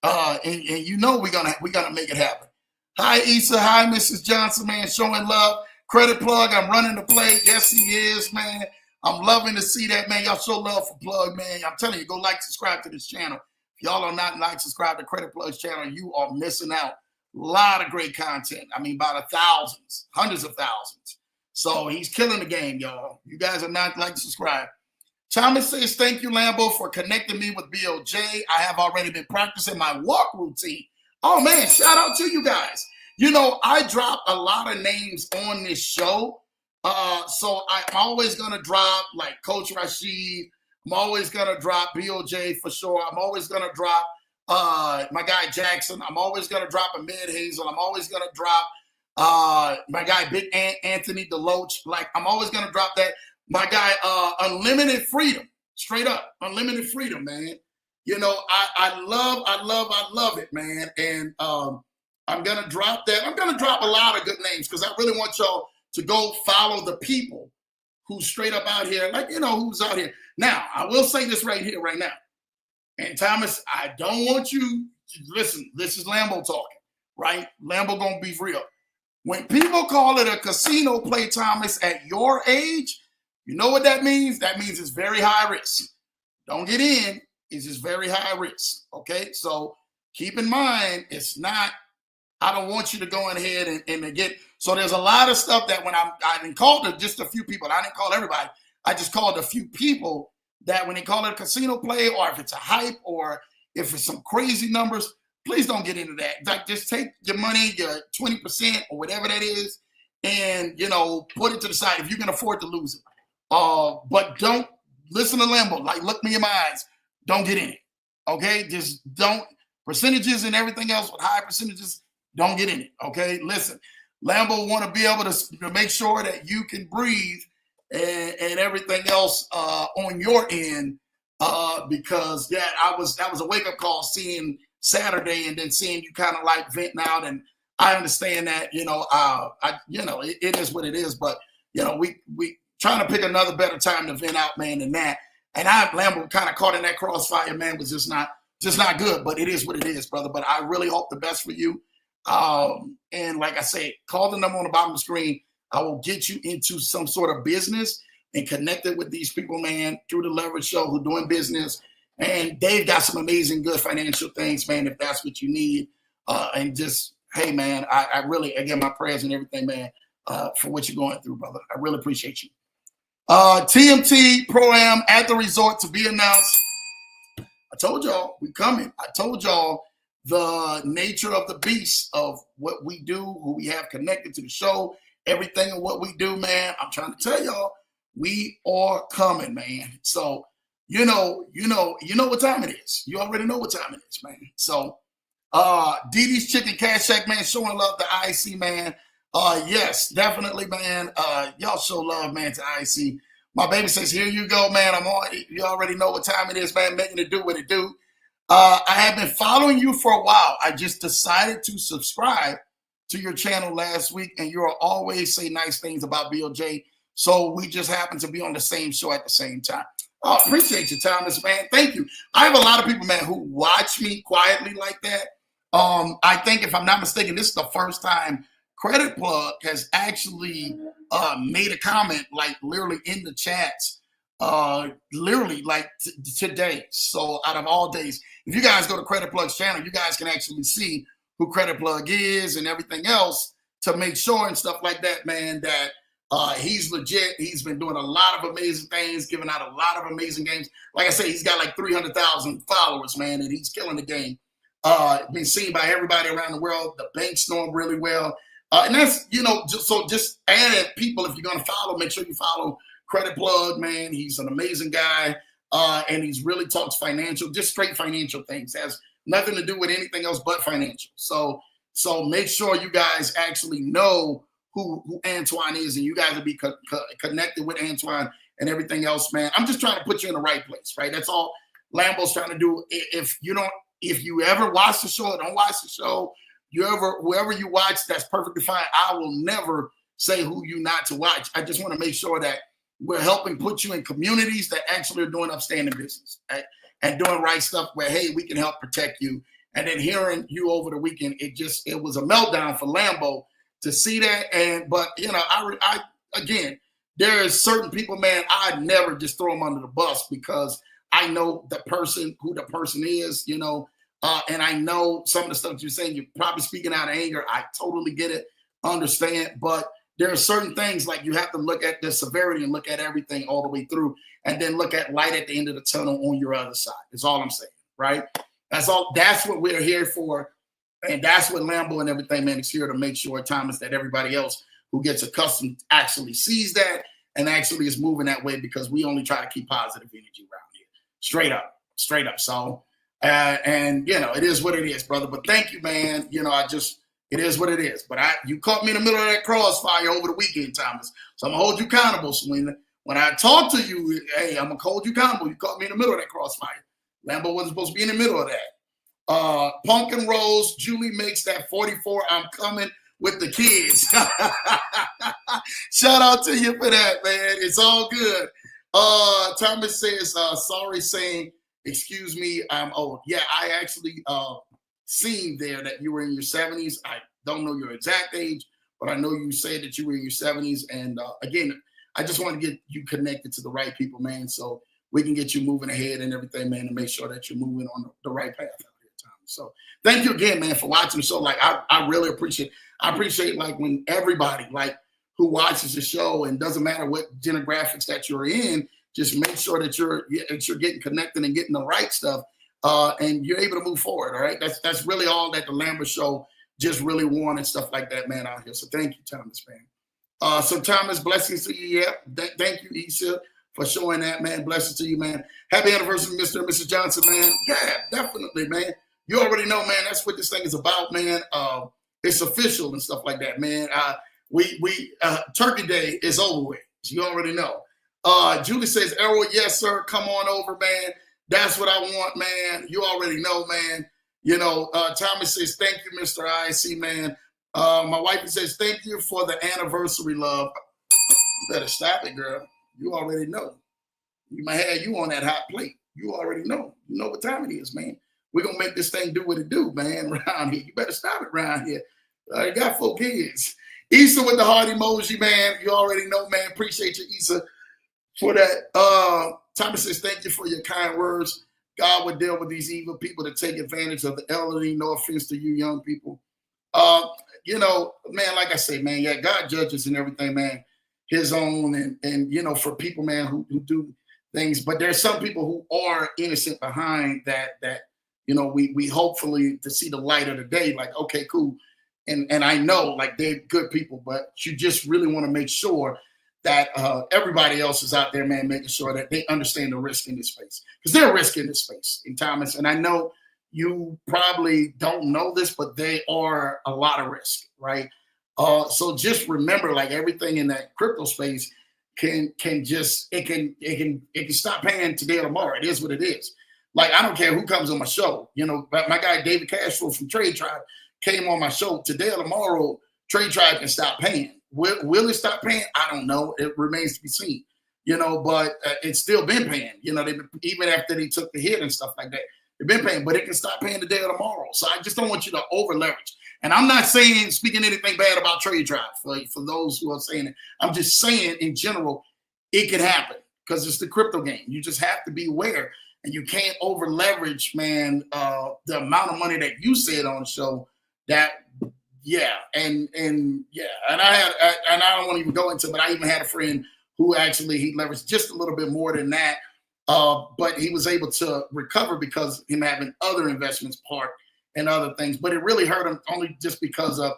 And you know we're gonna make it happen. Hi, Issa. Hi, Mrs. Johnson, man. Showing love. Credit Plug. I'm running the play. Yes, he is, man. I'm loving to see that, man. Y'all show love for Plug, man. I'm telling you, go like, subscribe to this channel. If y'all are not like, subscribe to Credit Plug's channel, you are missing out. A lot of great content. I mean, by the thousands, hundreds of thousands. So he's killing the game, y'all. You guys are not like, subscribe. Thomas says, thank you, Lambo, for connecting me with BOJ. I have already been practicing my walk routine. Oh, man, shout out to you guys. You know, I drop a lot of names on this show. So I'm always going to drop like Coach Rashid. I'm always going to drop BOJ for sure. I'm always going to drop my guy Jackson. I'm always going to drop Ahmed Hazel. I'm always going to drop my guy Big Anthony Deloach. Like, I'm always going to drop that. My guy Unlimited Freedom. Straight up. Unlimited Freedom, man. You know, I love it, man. And I'm going to drop that. I'm going to drop a lot of good names because I really want y'all to go follow the people who's straight up out here, like, you know, who's out here. Now, I will say this right here, right now. And Thomas, I don't want you to listen. This is Lambo talking, right? Lambo gonna be real. When people call it a casino play, Thomas, at your age, you know what that means? That means it's very high risk. Don't get in. It's just very high risk. Okay, so keep in mind, it's not. I don't want you to go ahead and get. So there's a lot of stuff that when I didn't call just a few people. I didn't call everybody. I just called a few people that when they call it a casino play or if it's a hype or if it's some crazy numbers, please don't get into that. Like, just take your money, your 20% or whatever that is, and, you know, put it to the side if you can afford to lose it. But don't listen to Lambo. Like, look me in my eyes. Don't get in it. Okay? Just don't. Percentages and everything else with high percentages, don't get in it. Okay? Listen. Lambo want to be able to make sure that you can breathe and everything else on your end because that was a wake-up call seeing Saturday and then seeing you kind of like venting out, and I understand that, you know, it is what it is, but you know, we trying to pick another better time to vent out, man, than that. And Lambo kind of caught in that crossfire, man, was just not good, but it is what it is, brother. But I really hope the best for you. And like I said, call the number on the bottom of the screen. I will get you into some sort of business and connect it with these people, man, through the Leverage Show who are doing business. And they've got some amazing, good financial things, man, if that's what you need. And just, hey, man, I really, again, my prayers and everything, man, for what you're going through, brother. I really appreciate you. TMT Pro-Am at the resort to be announced. I told y'all, we coming. I told y'all the nature of the beast of what we do, who we have connected to the show, everything of what we do, man. I'm trying to tell y'all, we are coming, man. So, you know what time it is. You already know what time it is, man. So, DD's Chicken Cash Shack, man, showing love to IC, man. Yes, definitely, man. Y'all show love, man, to IC. My baby says, here you go, man. You already know what time it is, man. Making it do what it do. I have been following you for a while. I just decided to subscribe to your channel last week, and you always say nice things about BOJ. So we just happen to be on the same show at the same time. Oh, appreciate you, Thomas, man. Thank you. I have a lot of people, man, who watch me quietly like that. I think, if I'm not mistaken, this is the first time Credit Plug has actually made a comment like literally in the chats, literally like today. So out of all days, if you guys go to Credit Plug's channel, you guys can actually see who Credit Plug is and everything else to make sure and stuff like that, man, that he's legit. He's been doing a lot of amazing things, giving out a lot of amazing games. Like I say, he's got like 300,000 followers, man, and he's killing the game. Been seen by everybody around the world. The banks know him really well. And that's, just add people. If you're going to follow, make sure you follow Credit Plug, man. He's an amazing guy. And he's really talks financial, just straight financial things. Has nothing to do with anything else but financial. So make sure you guys actually know who Antoine is, and you guys will be connected with Antoine and everything else, man. I'm just trying to put you in the right place, right? That's all Lambo's trying to do. If you ever watch the show or don't watch the show, whoever you watch, that's perfectly fine. I will never say who you not to watch. I just want to make sure that we're helping put you in communities that actually are doing upstanding business, right? And doing right stuff where, hey, we can help protect you. And then hearing you over the weekend, it was a meltdown for Lambo to see that. But I again, there is certain people, man, I'd never just throw them under the bus because I know who the person is, and I know some of the stuff you're saying, you're probably speaking out of anger. I totally get it, understand. But there are certain things like you have to look at the severity and look at everything all the way through and then look at light at the end of the tunnel on your other side. Is all I'm saying, right? That's all. That's what we're here for. And that's what Lambo and everything, man, is here to make sure, Thomas, that everybody else who gets accustomed actually sees that and actually is moving that way, because we only try to keep positive energy around here. Straight up. So, it is what it is, brother. But thank you, man. It is what it is. But you caught me in the middle of that crossfire over the weekend, Thomas. So I'm going to hold you accountable. So when I talk to you, hey, I'm going to hold you accountable. You caught me in the middle of that crossfire. Lambo wasn't supposed to be in the middle of that. Pumpkin Rose, Julie makes that 44. I'm coming with the kids. Shout out to you for that, man. It's all good. Thomas says, sorry, saying, excuse me, I'm old. Yeah, I actually seen there that you were in your 70s. I don't know your exact age, but I know you said that you were in your 70s. And again, I just want to get you connected to the right people, man, so we can get you moving ahead and everything, man, and make sure that you're moving on the right path. So thank you again, man, for watching the show. Like I really appreciate. I appreciate like when everybody like who watches the show, and doesn't matter what demographics that you're in, just make sure that you're getting connected and getting the right stuff, and you're able to move forward. All right, that's really all that the Lambert Show just really wanted, stuff like that, man, out here. So thank you, Thomas, man. So Thomas, blessings to you. Yeah, thank you, Isha, for showing that, man. Blessings to you, man. Happy anniversary, Mr. and Mrs. Johnson, man. Yeah, definitely, man. You already know, man, that's what this thing is about, man. It's official and stuff like that, man. Turkey Day is over with. You already know. Julie says, Errol, yes, sir. Come on over, man. That's what I want, man. You already know, man. Thomas says, thank you, Mr. IC, man. My wife says, thank you for the anniversary, love. You better stop it, girl. You already know. You might have you on that hot plate. You already know. You know what time it is, man. We're going to make this thing do what it do, man, around here. You better stop it around here. I got 4 kids. Issa with the heart emoji, man. You already know, man. Appreciate you, Issa, for that. Thomas says, thank you for your kind words. God would deal with these evil people that take advantage of the elderly. No offense to you young people. Man, like I say, man, yeah, God judges and everything, man, his own. And for people, man, who do things. But there's some people who are innocent behind that we hopefully to see the light of the day, like, okay, cool. And I know like they're good people, but you just really want to make sure that everybody else is out there, man, making sure that they understand the risk in this space, because they're a risk in this space, in Thomas. And I know you probably don't know this, but they are a lot of risk, right? So just remember, like everything in that crypto space can stop paying today or tomorrow. It is what it is. Like, I don't care who comes on my show. My guy David Cashflow from Trade Tribe came on my show. Today or tomorrow, Trade Tribe can stop paying. Will it stop paying? I don't know. It remains to be seen. But it's still been paying. Even after they took the hit and stuff like that, they've been paying. But it can stop paying today or tomorrow. So I just don't want you to over leverage. And I'm not saying speaking anything bad about trade drive for those who are saying it. I'm just saying in general, it could happen because it's the crypto game. You just have to be aware, and you can't over leverage, man, the amount of money that you said on the show. That and I don't want to even go into it, but I even had a friend who actually he leveraged just a little bit more than that. But he was able to recover because him having other investments parked and other things. But it really hurt him only just because of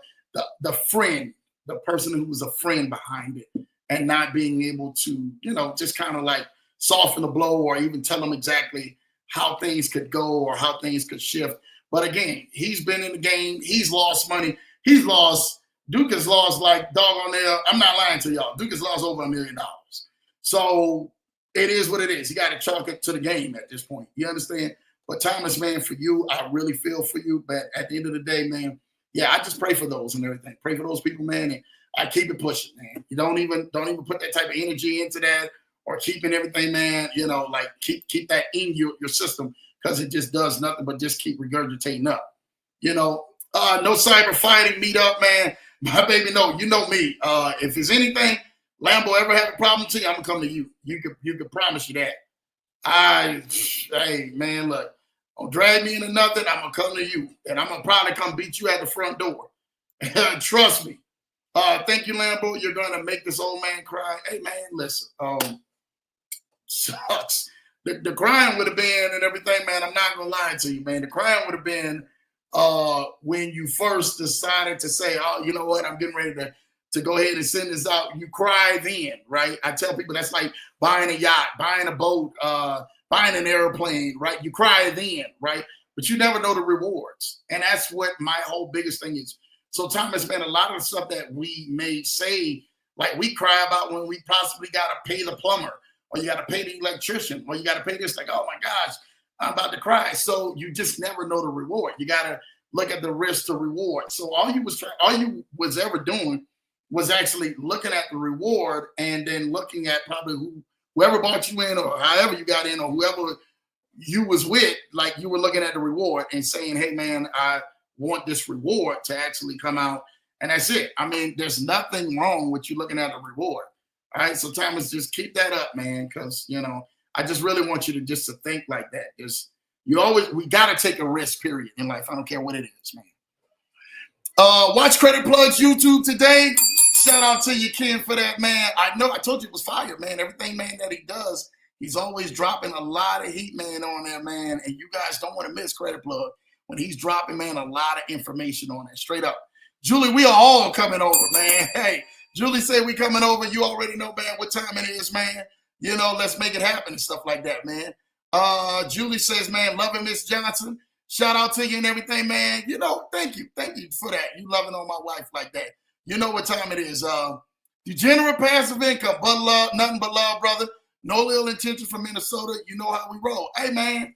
the friend, the person who was a friend behind it, and not being able to, just kind of like soften the blow or even tell him exactly how things could go or how things could shift. But again, he's been in the game. He's lost money. Duke has lost like doggone there. I'm not lying to y'all. Duke has lost over $1 million. So it is what it is. You got to chalk it to the game at this point. You understand? But Thomas, man, for you, I really feel for you. But at the end of the day, man, I just pray for those and everything. Pray for those people, man. And I keep it pushing, man. You don't even put that type of energy into that or keeping everything, man. Like keep that in your system because it just does nothing but just keep regurgitating up. No cyber fighting meetup, man. My baby, no, you know me. If there's anything Lambo ever have a problem to you, I'm gonna come to you. You could promise you that. Hey man, look, don't drag me into nothing. I'm gonna come to you, and I'm gonna probably come beat you at the front door. Trust me. Thank you, Lambo. You're gonna make this old man cry. Hey man, listen. Sucks. The crying would have been and everything, man. I'm not gonna lie to you, man. The crying would have been when you first decided to say, oh, you know what, I'm getting ready to go ahead and send this out. You cry then, right? I tell people that's like buying a yacht, buying a boat, buying an airplane, right? You cry then, right? But you never know the rewards. And that's what my whole biggest thing is. So Thomas, man, a lot of the stuff that we may say, like we cry about when we possibly got to pay the plumber or you got to pay the electrician or you got to pay this, like, oh my gosh, I'm about to cry. So you just never know the reward. You got to look at the risk to reward. So all you was ever doing was actually looking at the reward and then looking at probably whoever bought you in or however you got in or whoever you was with, like you were looking at the reward and saying, hey man, I want this reward to actually come out. And that's it. I mean, there's nothing wrong with you looking at the reward. All right. So Thomas, just keep that up, man. Cause I just really want you to think like that. We got to take a risk period in life. I don't care what it is, man. Watch Credit Plug's YouTube today. Shout out to you, Ken, for that, man. I know I told you it was fire, man. Everything, man, that he does, he's always dropping a lot of heat, man, on there, man. And you guys don't want to miss Credit Plug when he's dropping, man, a lot of information on it. Straight up. Julie, we are all coming over, man. Hey, Julie said we coming over. You already know, man, what time it is, man. Let's make it happen and stuff like that, man. Julie says, man, loving Miss Johnson. Shout out to you and everything, man. Thank you. Thank you for that. You loving on my wife like that. You know what time it is. Degenerate passive income, but love, nothing but love, brother. No ill intention from Minnesota. You know how we roll. Hey, man,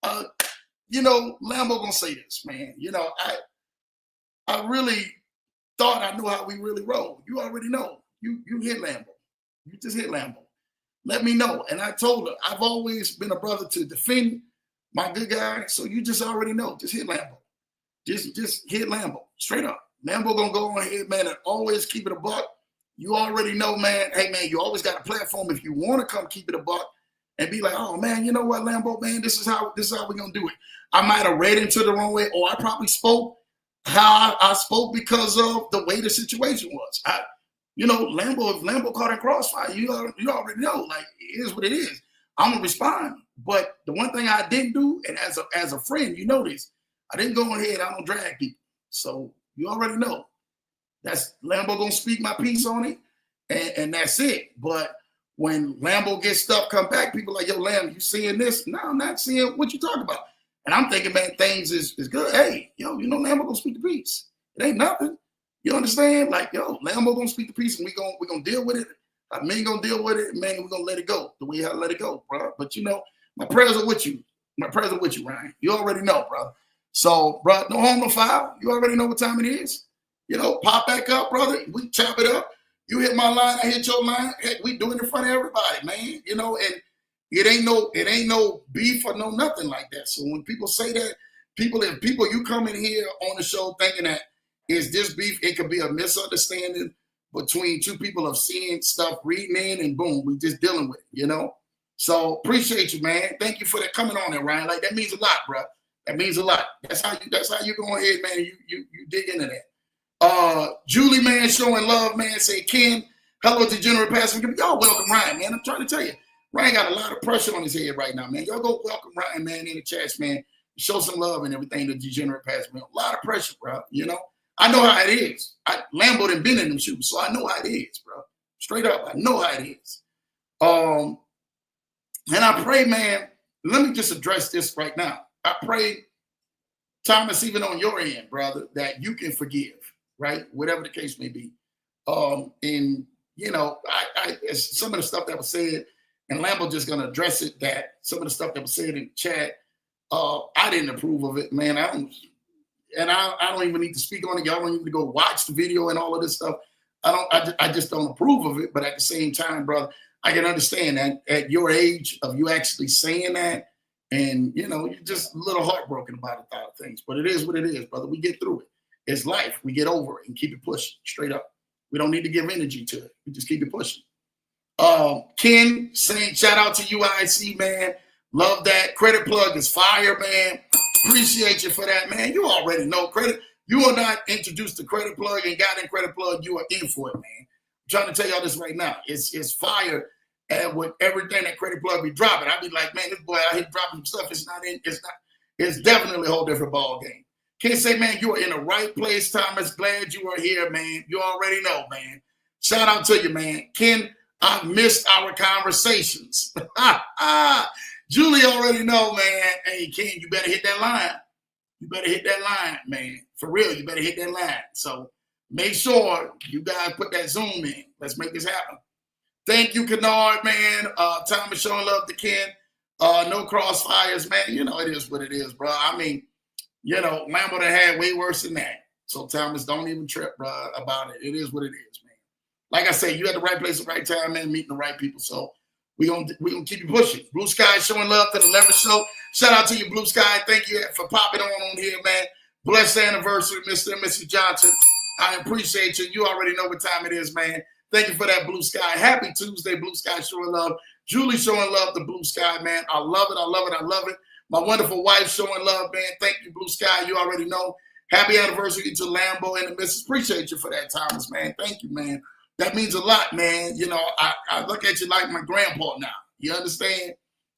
Lambo gonna say this, man. I really thought I knew how we really roll. You already know. You hit Lambo. You just hit Lambo. Let me know. And I told her, I've always been a brother to defend my good guy. So you just already know. Just hit Lambo. Just hit Lambo. Straight up. Lambo gonna go on ahead, man, and always keep it a buck. You already know, man. Hey, man, you always got a platform if you want to come keep it a buck and be like, oh, man, you know what, Lambo, man, this is how we're going to do it. I might have read into the wrong way, or I probably spoke how I spoke because of the way the situation was. Lambo, if Lambo caught in crossfire, you already know, like, it is what it is. I'm going to respond. But the one thing I didn't do, and as a friend, you know this, I didn't go ahead, I don't drag people. So you already know. That's Lambo gonna speak my piece on it, and that's it. But when Lambo gets stuff come back, people like, yo, Lamb, you seeing this? No, I'm not seeing what you talking about. And I'm thinking, man, things is good. Hey, Lambo gonna speak the piece. It ain't nothing. You understand? Like, yo, Lambo gonna speak the piece, and we gonna deal with it. I mean, gonna deal with it, man. We're gonna let it go the way you have to let it go, bro. But my prayers are with you. My prayers are with you, Ryan. You already know, bro. So, bro, no harm, no foul. You already know what time it is. Pop back up, brother. We chop it up. You hit my line, I hit your line. Heck, we do it in front of everybody, man. And it ain't no beef or no nothing like that. So when people say that, if you come in here on the show thinking that is this beef. It could be a misunderstanding between two people of seeing stuff, reading in, and boom, we just dealing with it, you know? So appreciate you, man. Thank you for that coming on there, Ryan. Like, that means a lot, bro. That means a lot. That's how you go ahead, man. You dig into that. Julie, man, showing love, man. Say, Ken, hello, Degenerate Pastor. Y'all welcome Ryan, man. I'm trying to tell you, Ryan got a lot of pressure on his head right now, man. Y'all go welcome Ryan, man, in the chats, man. Show some love and everything to Degenerate Pastor, man. A lot of pressure, bro. You know, I know how it is. Lambo done been in them shoes, so I know how it is, bro. Straight up, I know how it is. And I pray, man, let me just address this right now. I pray, Thomas, even on your end, brother, that you can forgive, right? Whatever the case may be. And, you know, some of the stuff that was said, and Lambo just going to address it, that some of the stuff that was said in the chat, I didn't approve of it, man. I don't even need to speak on it. Y'all don't need to go watch the video and all of this stuff. I just don't approve of it. But at the same time, brother, I can understand that at your age of you actually saying that, and, you know, you're just a little heartbroken about a lot of things. But it is what it is, brother. We get through it. It's life. We get over it and keep it pushing straight up. We don't need to give energy to it. We just keep it pushing. Ken saying, shout out to UIC, man. Love that. Credit Plug is fire, man. Appreciate you for that, man. You already know credit. You are not introduced to Credit Plug and got in Credit Plug. You are in for it, man. I'm trying to tell y'all this right now. It's fire. And with everything that Credit Plug be dropping, I be like, man, this boy out here dropping some stuff. It's definitely a whole different ball game. Can't say, man, you are in the right place, Thomas. Glad you are here, man. You already know, man. Shout out to you, man. Ken, I missed our conversations. Julie already know, man. Hey, Ken, you better hit that line. You better hit that line, man. For real, you better hit that line. So make sure you guys put that Zoom in. Let's make this happen. Thank you, Kennard, man. Thomas showing love to Ken. No crossfires, man. You know, it is what it is, bro. I mean, you know, Lambo done had way worse than that. So, Thomas, don't even trip, bro, about it. It is what it is, man. Like I say, you at the right place at the right time, man, meeting the right people. So we gonna keep you pushing. Blue Sky showing love to the Leverage Show. Shout out to you, Blue Sky. Thank you for popping on here, man. Blessed anniversary, Mr. and Mrs. Johnson. I appreciate you. You already know what time it is, man. Thank you for that, Blue Sky. Happy Tuesday, Blue Sky showing love. Julie showing love to Blue Sky, man. I love it. I love it. I love it. My wonderful wife showing love, man. Thank you, Blue Sky. You already know. Happy anniversary to Lambo and the missus. Appreciate you for that, Thomas, man. Thank you, man. That means a lot, man. You know, I look at you like my grandpa now. You understand?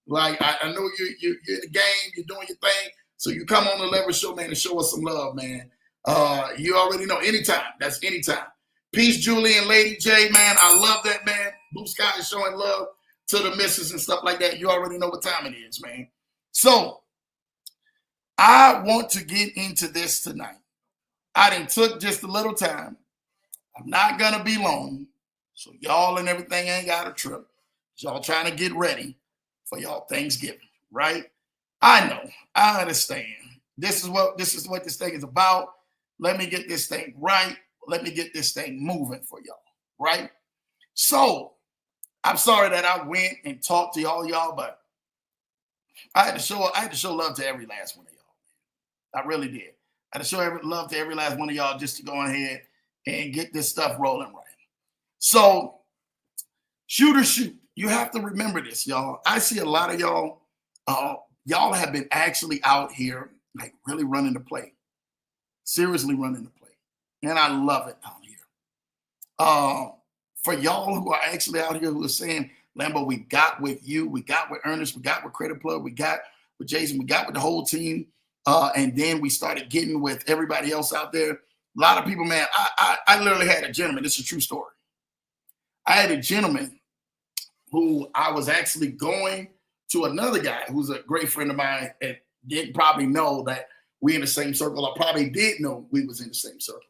Like, I know you're in the game. You're doing your thing. So you come on the Leverage Show, man, and show us some love, man. You already know. Anytime. That's anytime. Peace, Julie and Lady J, man. I love that, man. Blue Sky is showing love to the missus and stuff like that. You already know what time it is, man. So I want to get into this tonight. I done took just a little time. I'm not going to be long. So y'all and everything ain't got a trip. Y'all trying to get ready for y'all Thanksgiving, right? I know. I understand. This is what this thing is about. Let me get this thing right. Let me get this thing moving for y'all, right? So I'm sorry that I went and talked to y'all, but I had to show love to every last one of y'all. I really did. I had to show love to every last one of y'all just to go ahead and get this stuff rolling right. So shoot or shoot. You have to remember this, y'all. I see a lot of y'all. Y'all have been actually out here, like really running the play. Seriously running the play. And I love it out here. For y'all who are actually out here who are saying, Lambo, we got with you, we got with Ernest, we got with Credit Plug, we got with Jason, we got with the whole team. And then we started getting with everybody else out there. A lot of people, man, I literally had a gentleman. This is a true story. I had a gentleman who I was actually going to another guy who's a great friend of mine and didn't probably know that we in the same circle. I probably did know we was in the same circle.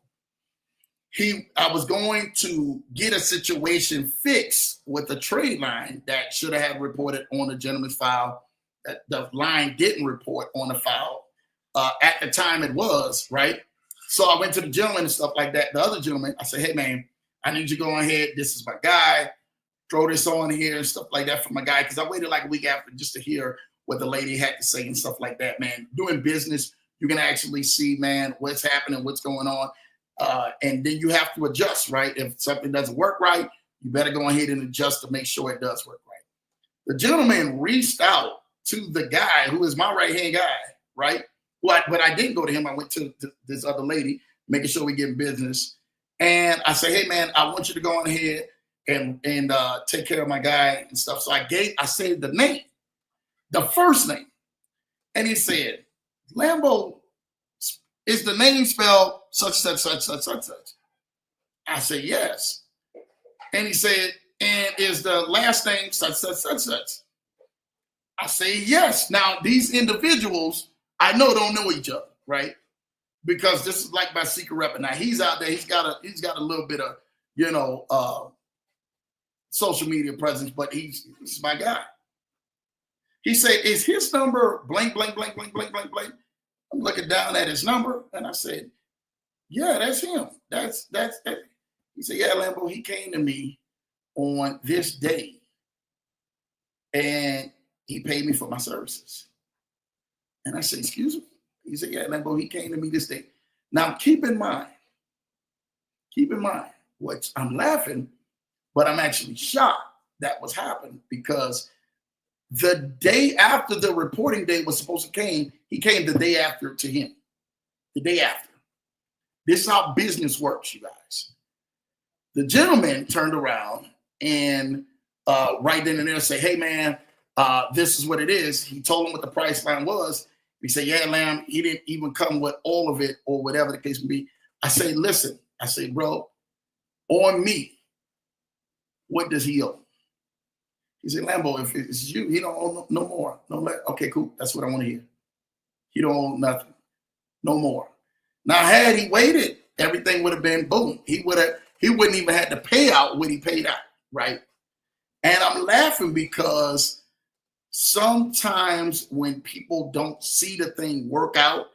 I was going to get a situation fixed with a trade line that should have reported on the gentleman's file. That the line didn't report on the file. At the time it was, right? So I went to the gentleman and stuff like that. The other gentleman, I said, hey, man, I need you to go ahead. This is my guy. Throw this on here and stuff like that for my guy. Because I waited like a week after just to hear what the lady had to say and stuff like that, man. Doing business, you can actually see, man, what's happening, what's going on. And then you have to adjust, right? If something doesn't work right, you better go ahead and adjust to make sure it does work right. The gentleman reached out to the guy who is my right-hand guy, right? But I didn't go to him. I went to this other lady, making sure we get business. And I say, hey, man, I want you to go on ahead and take care of my guy and stuff. So I said the name, the first name. And he said, Lambo, is the name spelled such, such, such, such, such, such? I said, yes. And he said, and is the last name such, such, such, such? I say, yes. Now, these individuals, I know don't know each other, right? Because this is like my secret rep. Now he's out there, he's got a little bit of, social media presence, but he's my guy. He said, is his number blank, blank, blank, blank, blank, blank, blank? I'm looking down at his number and I said, yeah, that's him. That's. He said, yeah, Lambo, he came to me on this day and he paid me for my services. And I said, excuse me? He said, yeah, Lambo, he came to me this day. Now, keep in mind, what I'm laughing, but I'm actually shocked that was happening because the day after the reporting date was supposed to came, he came the day after to him. The day after. This is how business works, you guys. The gentleman turned around and right then and there said, hey, man, this is what it is. He told him what the price line was. He said, yeah, Lamb, he didn't even come with all of it or whatever the case may be. I say, listen, I say, bro, on me, what does he owe? He said, Lambo, if it's you, he don't owe no more. Okay, cool. That's what I want to hear. He don't owe nothing. No more. Now, had he waited, everything would have been boom. He wouldn't even have to pay out what he paid out, right? And I'm laughing because sometimes when people don't see the thing work out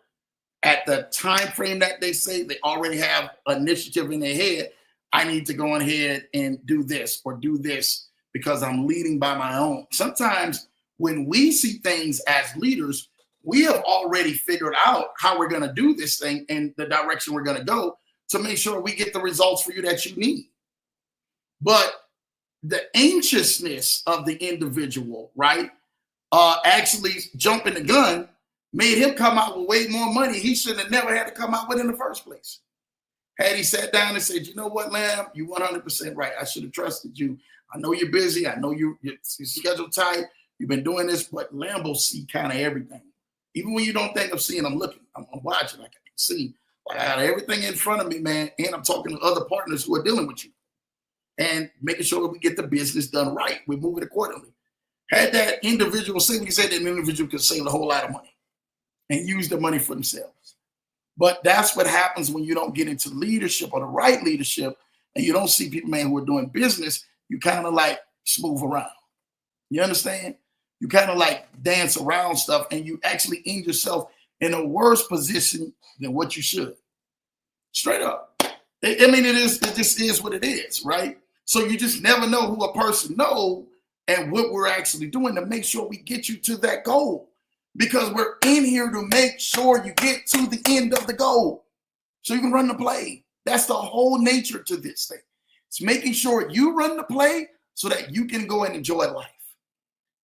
at the time frame that they say, they already have initiative in their head. I need to go ahead and do this or do this because I'm leading by my own. Sometimes when we see things as leaders, we have already figured out how we're going to do this thing and the direction we're going to go to make sure we get the results for you that you need. But the anxiousness of the individual, right, actually jumping the gun made him come out with way more money he should have never had to come out with in the first place. Had he sat down and said, you know what, Lamb, you 100% right. I should have trusted you. I know you're busy. I know your schedule tight. You've been doing this, but Lambo see kind of everything. Even when you don't think I'm seeing, I'm looking. I'm watching. I can see. Like I got everything in front of me, man. And I'm talking to other partners who are dealing with you. And making sure that we get the business done right. We move it accordingly. Had that individual say what he said, that individual could save a whole lot of money and use the money for themselves. But that's what happens when you don't get into leadership or the right leadership and you don't see people, man, who are doing business. You kind of like smooth around. You understand? You kind of like dance around stuff and you actually end yourself in a worse position than what you should. Straight up. It just is what it is, right? So you just never know who a person knows and what we're actually doing to make sure we get you to that goal. Because we're in here to make sure you get to the end of the goal so you can run the play. That's the whole nature to this thing. It's making sure you run the play so that you can go and enjoy life.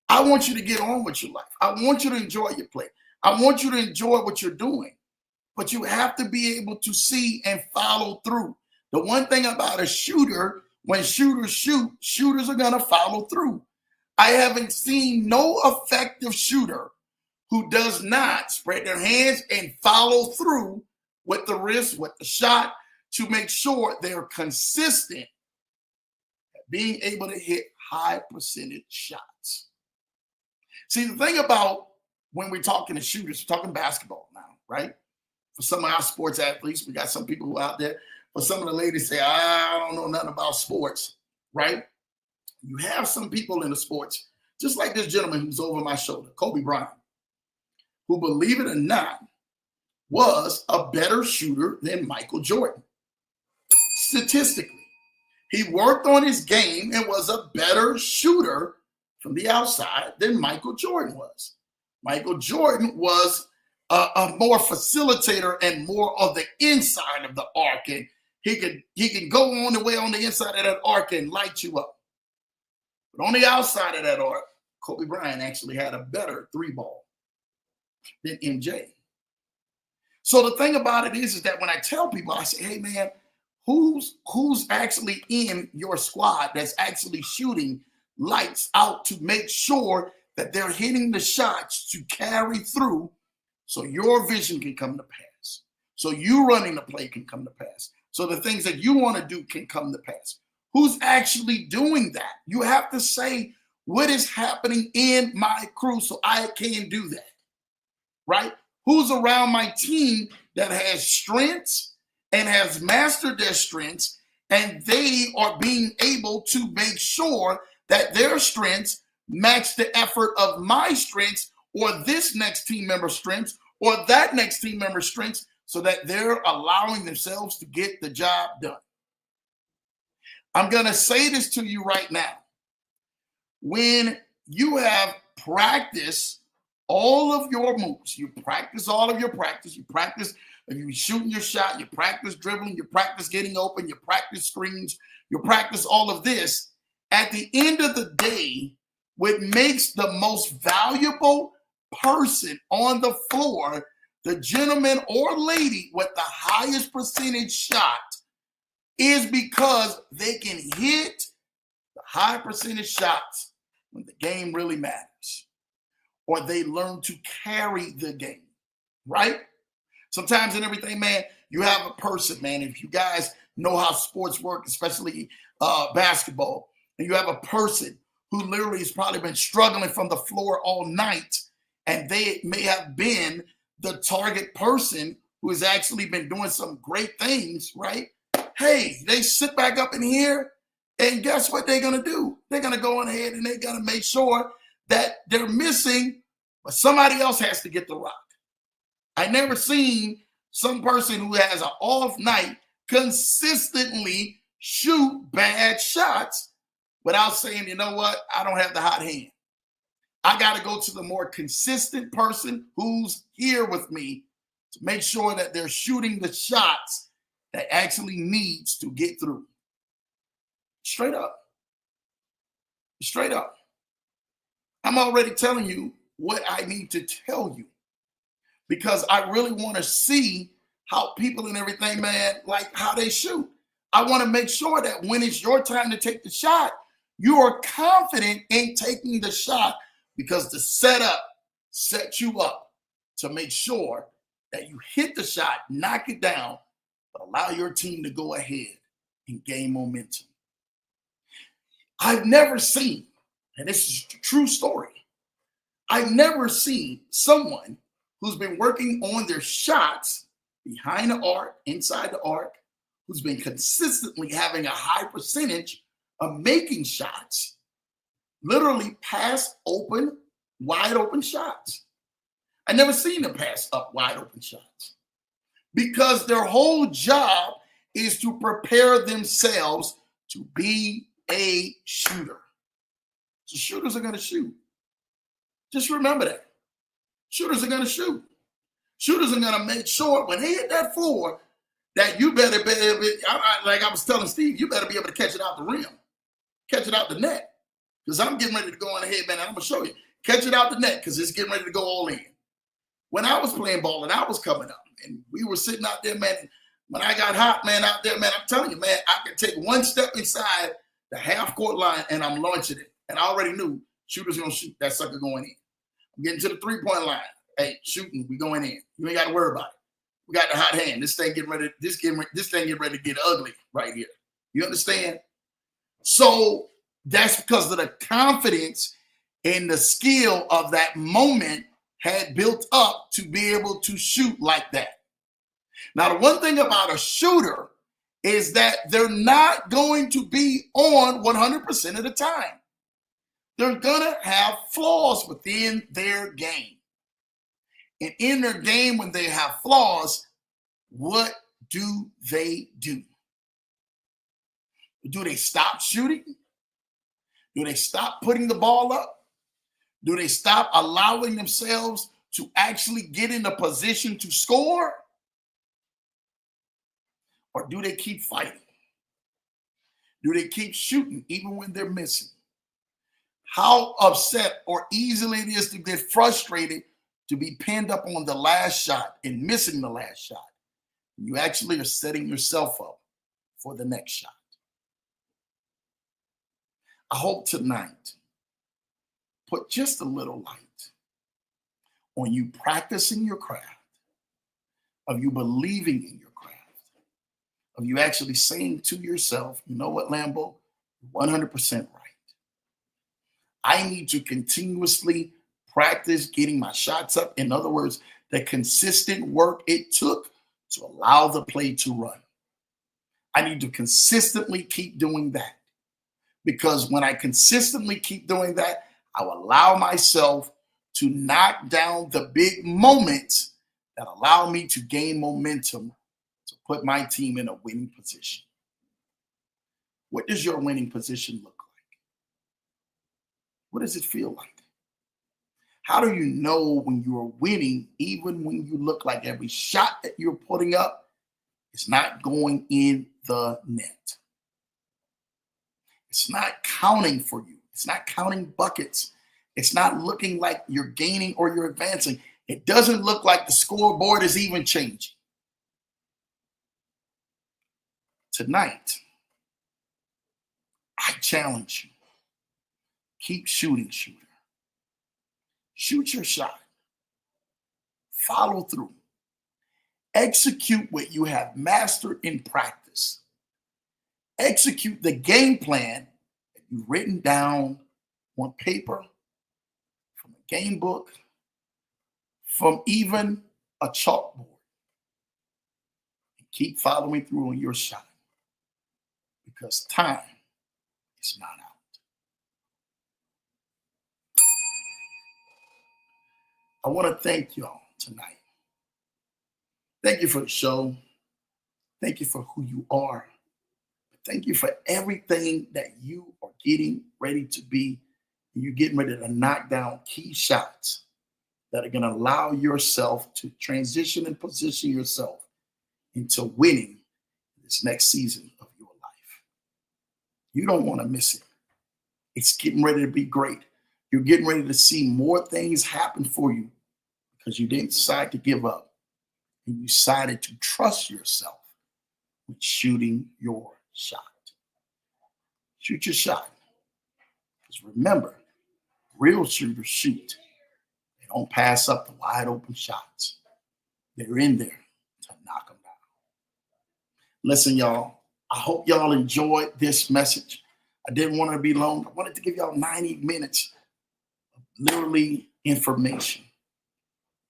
I want you to get on with your life. I want you to enjoy your play. I want you to enjoy what you're doing. But you have to be able to see and follow through. The one thing about a shooter, when shooters shoot, shooters are going to follow through. I haven't seen no effective shooter who does not spread their hands and follow through with the risk, with the shot, to make sure they're consistent at being able to hit high percentage shots. See, the thing about when we're talking to shooters, we're talking basketball now, right? For some of our sports athletes, we got some people who are out there. For some of the ladies say, I don't know nothing about sports, right? You have some people in the sports, just like this gentleman who's over my shoulder, Kobe Bryant, who, believe it or not, was a better shooter than Michael Jordan. Statistically, he worked on his game and was a better shooter from the outside than Michael Jordan was. Michael Jordan was a more facilitator and more of the inside of the arc, and he can go on the way on the inside of that arc and light you up. But on the outside of that arc, Kobe Bryant actually had a better three ball than MJ. So the thing about it is that when I tell people, I say, hey man, who's actually in your squad that's actually shooting lights out to make sure that they're hitting the shots to carry through so your vision can come to pass. So you running the play can come to pass. So the things that you want to do can come to pass. Who's actually doing that? You have to say, what is happening in my crew so I can do that, right? Who's around my team that has strengths and has mastered their strengths, and they are being able to make sure that their strengths match the effort of my strengths or this next team member's strengths or that next team member's strengths, so that they're allowing themselves to get the job done. I'm going to say this to you right now. When you have practiced all of your moves, you practice all of your practice, you practice if you're shooting your shot, you practice dribbling, you practice getting open, you practice screens, you practice all of this. At the end of the day, what makes the most valuable person on the floor, the gentleman or lady with the highest percentage shot, is because they can hit the high percentage shots when the game really matters, or they learn to carry the game, right? Sometimes in everything, man, you have a person, man, if you guys know how sports work, especially basketball, and you have a person who literally has probably been struggling from the floor all night, and they may have been the target person who has actually been doing some great things, right? Hey, they sit back up in here, and guess what they're going to do? They're going to go on ahead and they're going to make sure that they're missing, but somebody else has to get the rock. I never seen some person who has an off night consistently shoot bad shots without saying, you know what, I don't have the hot hand. I got to go to the more consistent person who's here with me to make sure that they're shooting the shots that actually needs to get through. Straight up. Straight up. I'm already telling you what I need to tell you, because I really want to see how people and everything, man, like how they shoot. I want to make sure that when it's your time to take the shot, you are confident in taking the shot, because the setup sets you up to make sure that you hit the shot, knock it down, but allow your team to go ahead and gain momentum. I've never seen, and this is a true story, I've never seen someone who's been working on their shots behind the arc, inside the arc, who's been consistently having a high percentage of making shots, literally pass open, wide open shots. I never seen them pass up wide open shots, because their whole job is to prepare themselves to be a shooter. So shooters are going to shoot. Just remember that. Shooters are going to shoot. Shooters are going to make sure when they hit that floor that you better be able, like I was telling Steve, you better be able to catch it out the rim, catch it out the net. Because I'm getting ready to go on ahead, man, and I'm going to show you. Catch it out the net, because it's getting ready to go all in. When I was playing ball and I was coming up, and we were sitting out there, man, when I got hot, man, out there, man, I'm telling you, man, I can take one step inside the half-court line, and I'm launching it. And I already knew shooters going to shoot. That sucker going in. I'm getting to the three-point line. Hey, shooting, we going in. You ain't got to worry about it. We got the hot hand. This thing getting ready to get ugly right here. You understand? So that's because of the confidence and the skill of that moment had built up to be able to shoot like that. Now, the one thing about a shooter is that they're not going to be on 100% of the time. They're going to have flaws within their game. And in their game, when they have flaws, what do they do? Do they stop shooting? Do they stop putting the ball up? Do they stop allowing themselves to actually get in a position to score? Or do they keep fighting? Do they keep shooting even when they're missing? How upset or easily it is to get frustrated to be pinned up on the last shot and missing the last shot. You actually are setting yourself up for the next shot. I hope tonight put just a little light on you practicing your craft, of you believing in your craft, of you actually saying to yourself, you know what, Lambo, 100% right. I need to continuously practice getting my shots up. In other words, the consistent work it took to allow the play to run. I need to consistently keep doing that, because when I consistently keep doing that, I will allow myself to knock down the big moments that allow me to gain momentum to put my team in a winning position. What does your winning position look like? What does it feel like? How do you know when you are winning, even when you look like every shot that you're putting up is not going in the net? It's not counting for you. It's not counting buckets. It's not looking like you're gaining or you're advancing. It doesn't look like the scoreboard is even changing. Tonight, I challenge you. Keep shooting, shooter. Shoot your shot. Follow through. Execute what you have mastered in practice. Execute the game plan that you've written down on paper, from a game book, from even a chalkboard. And keep following through on your shot, because time is not out. I want to thank y'all tonight. Thank you for the show. Thank you for who you are. Thank you for everything that you are getting ready to be. You're getting ready to knock down key shots that are going to allow yourself to transition and position yourself into winning this next season of your life. You don't want to miss it. It's getting ready to be great. You're getting ready to see more things happen for you because you didn't decide to give up. And you decided to trust yourself with shooting your shot. Shoot your shot. Because remember, real shooters shoot. They don't pass up the wide open shots. They're in there to knock them down. Listen, y'all, I hope y'all enjoyed this message. I didn't want it to be long. I wanted to give y'all 90 minutes of literally information.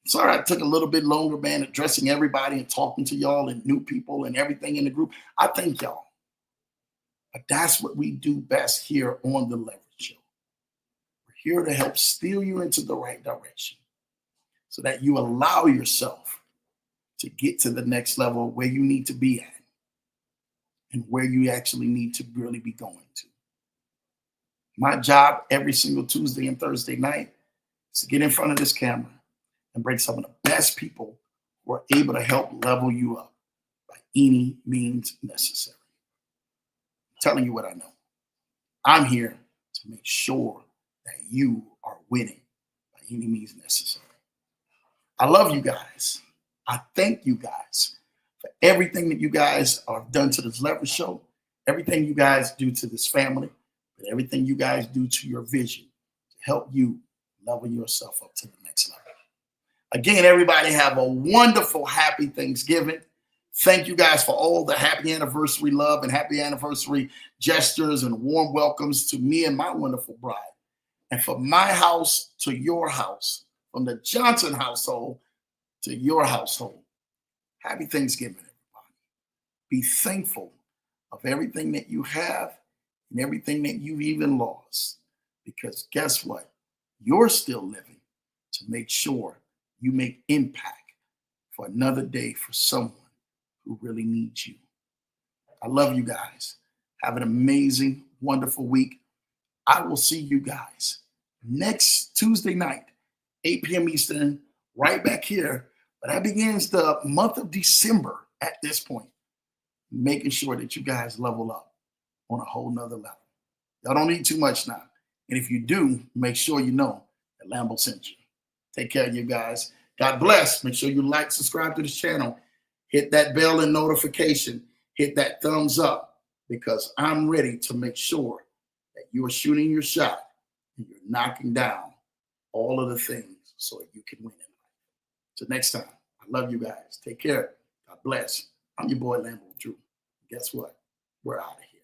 Sorry I took a little bit longer, man, addressing everybody and talking to y'all and new people and everything in the group. I thank y'all. But that's what we do best here on The Leverage Show. We're here to help steer you into the right direction so that you allow yourself to get to the next level where you need to be at and where you actually need to really be going to. My job every single Tuesday and Thursday night is to get in front of this camera and bring some of the best people who are able to help level you up by any means necessary. I'm telling you what I know. I'm here to make sure that you are winning by any means necessary. I love you guys. I thank you guys for everything that you guys have done to this Leverage Show, everything you guys do to this family, and everything you guys do to your vision to help you level yourself up to the next level. Again, everybody have a wonderful, happy Thanksgiving. Thank you guys for all the happy anniversary love and happy anniversary gestures and warm welcomes to me and my wonderful bride. And from my house to your house, from the Johnson household to your household, happy Thanksgiving, everybody. Be thankful of everything that you have and everything that you've even lost. Because guess what? You're still living to make sure you make impact for another day for someone who really needs you. I love you guys. Have an amazing, wonderful week. I will see you guys next Tuesday night, 8 p.m. Eastern, right back here. But that begins the month of December at this point, making sure that you guys level up on a whole nother level. Y'all don't need too much now. And if you do, make sure you know that Lambo sent you. Take care of you guys. God bless. Make sure you like, subscribe to this channel. Hit that bell and notification. Hit that thumbs up, because I'm ready to make sure that you are shooting your shot and you're knocking down all of the things so that you can win in life. Till next time, I love you guys. Take care. God bless. I'm your boy Lambo Drew. Guess what? We're out of here.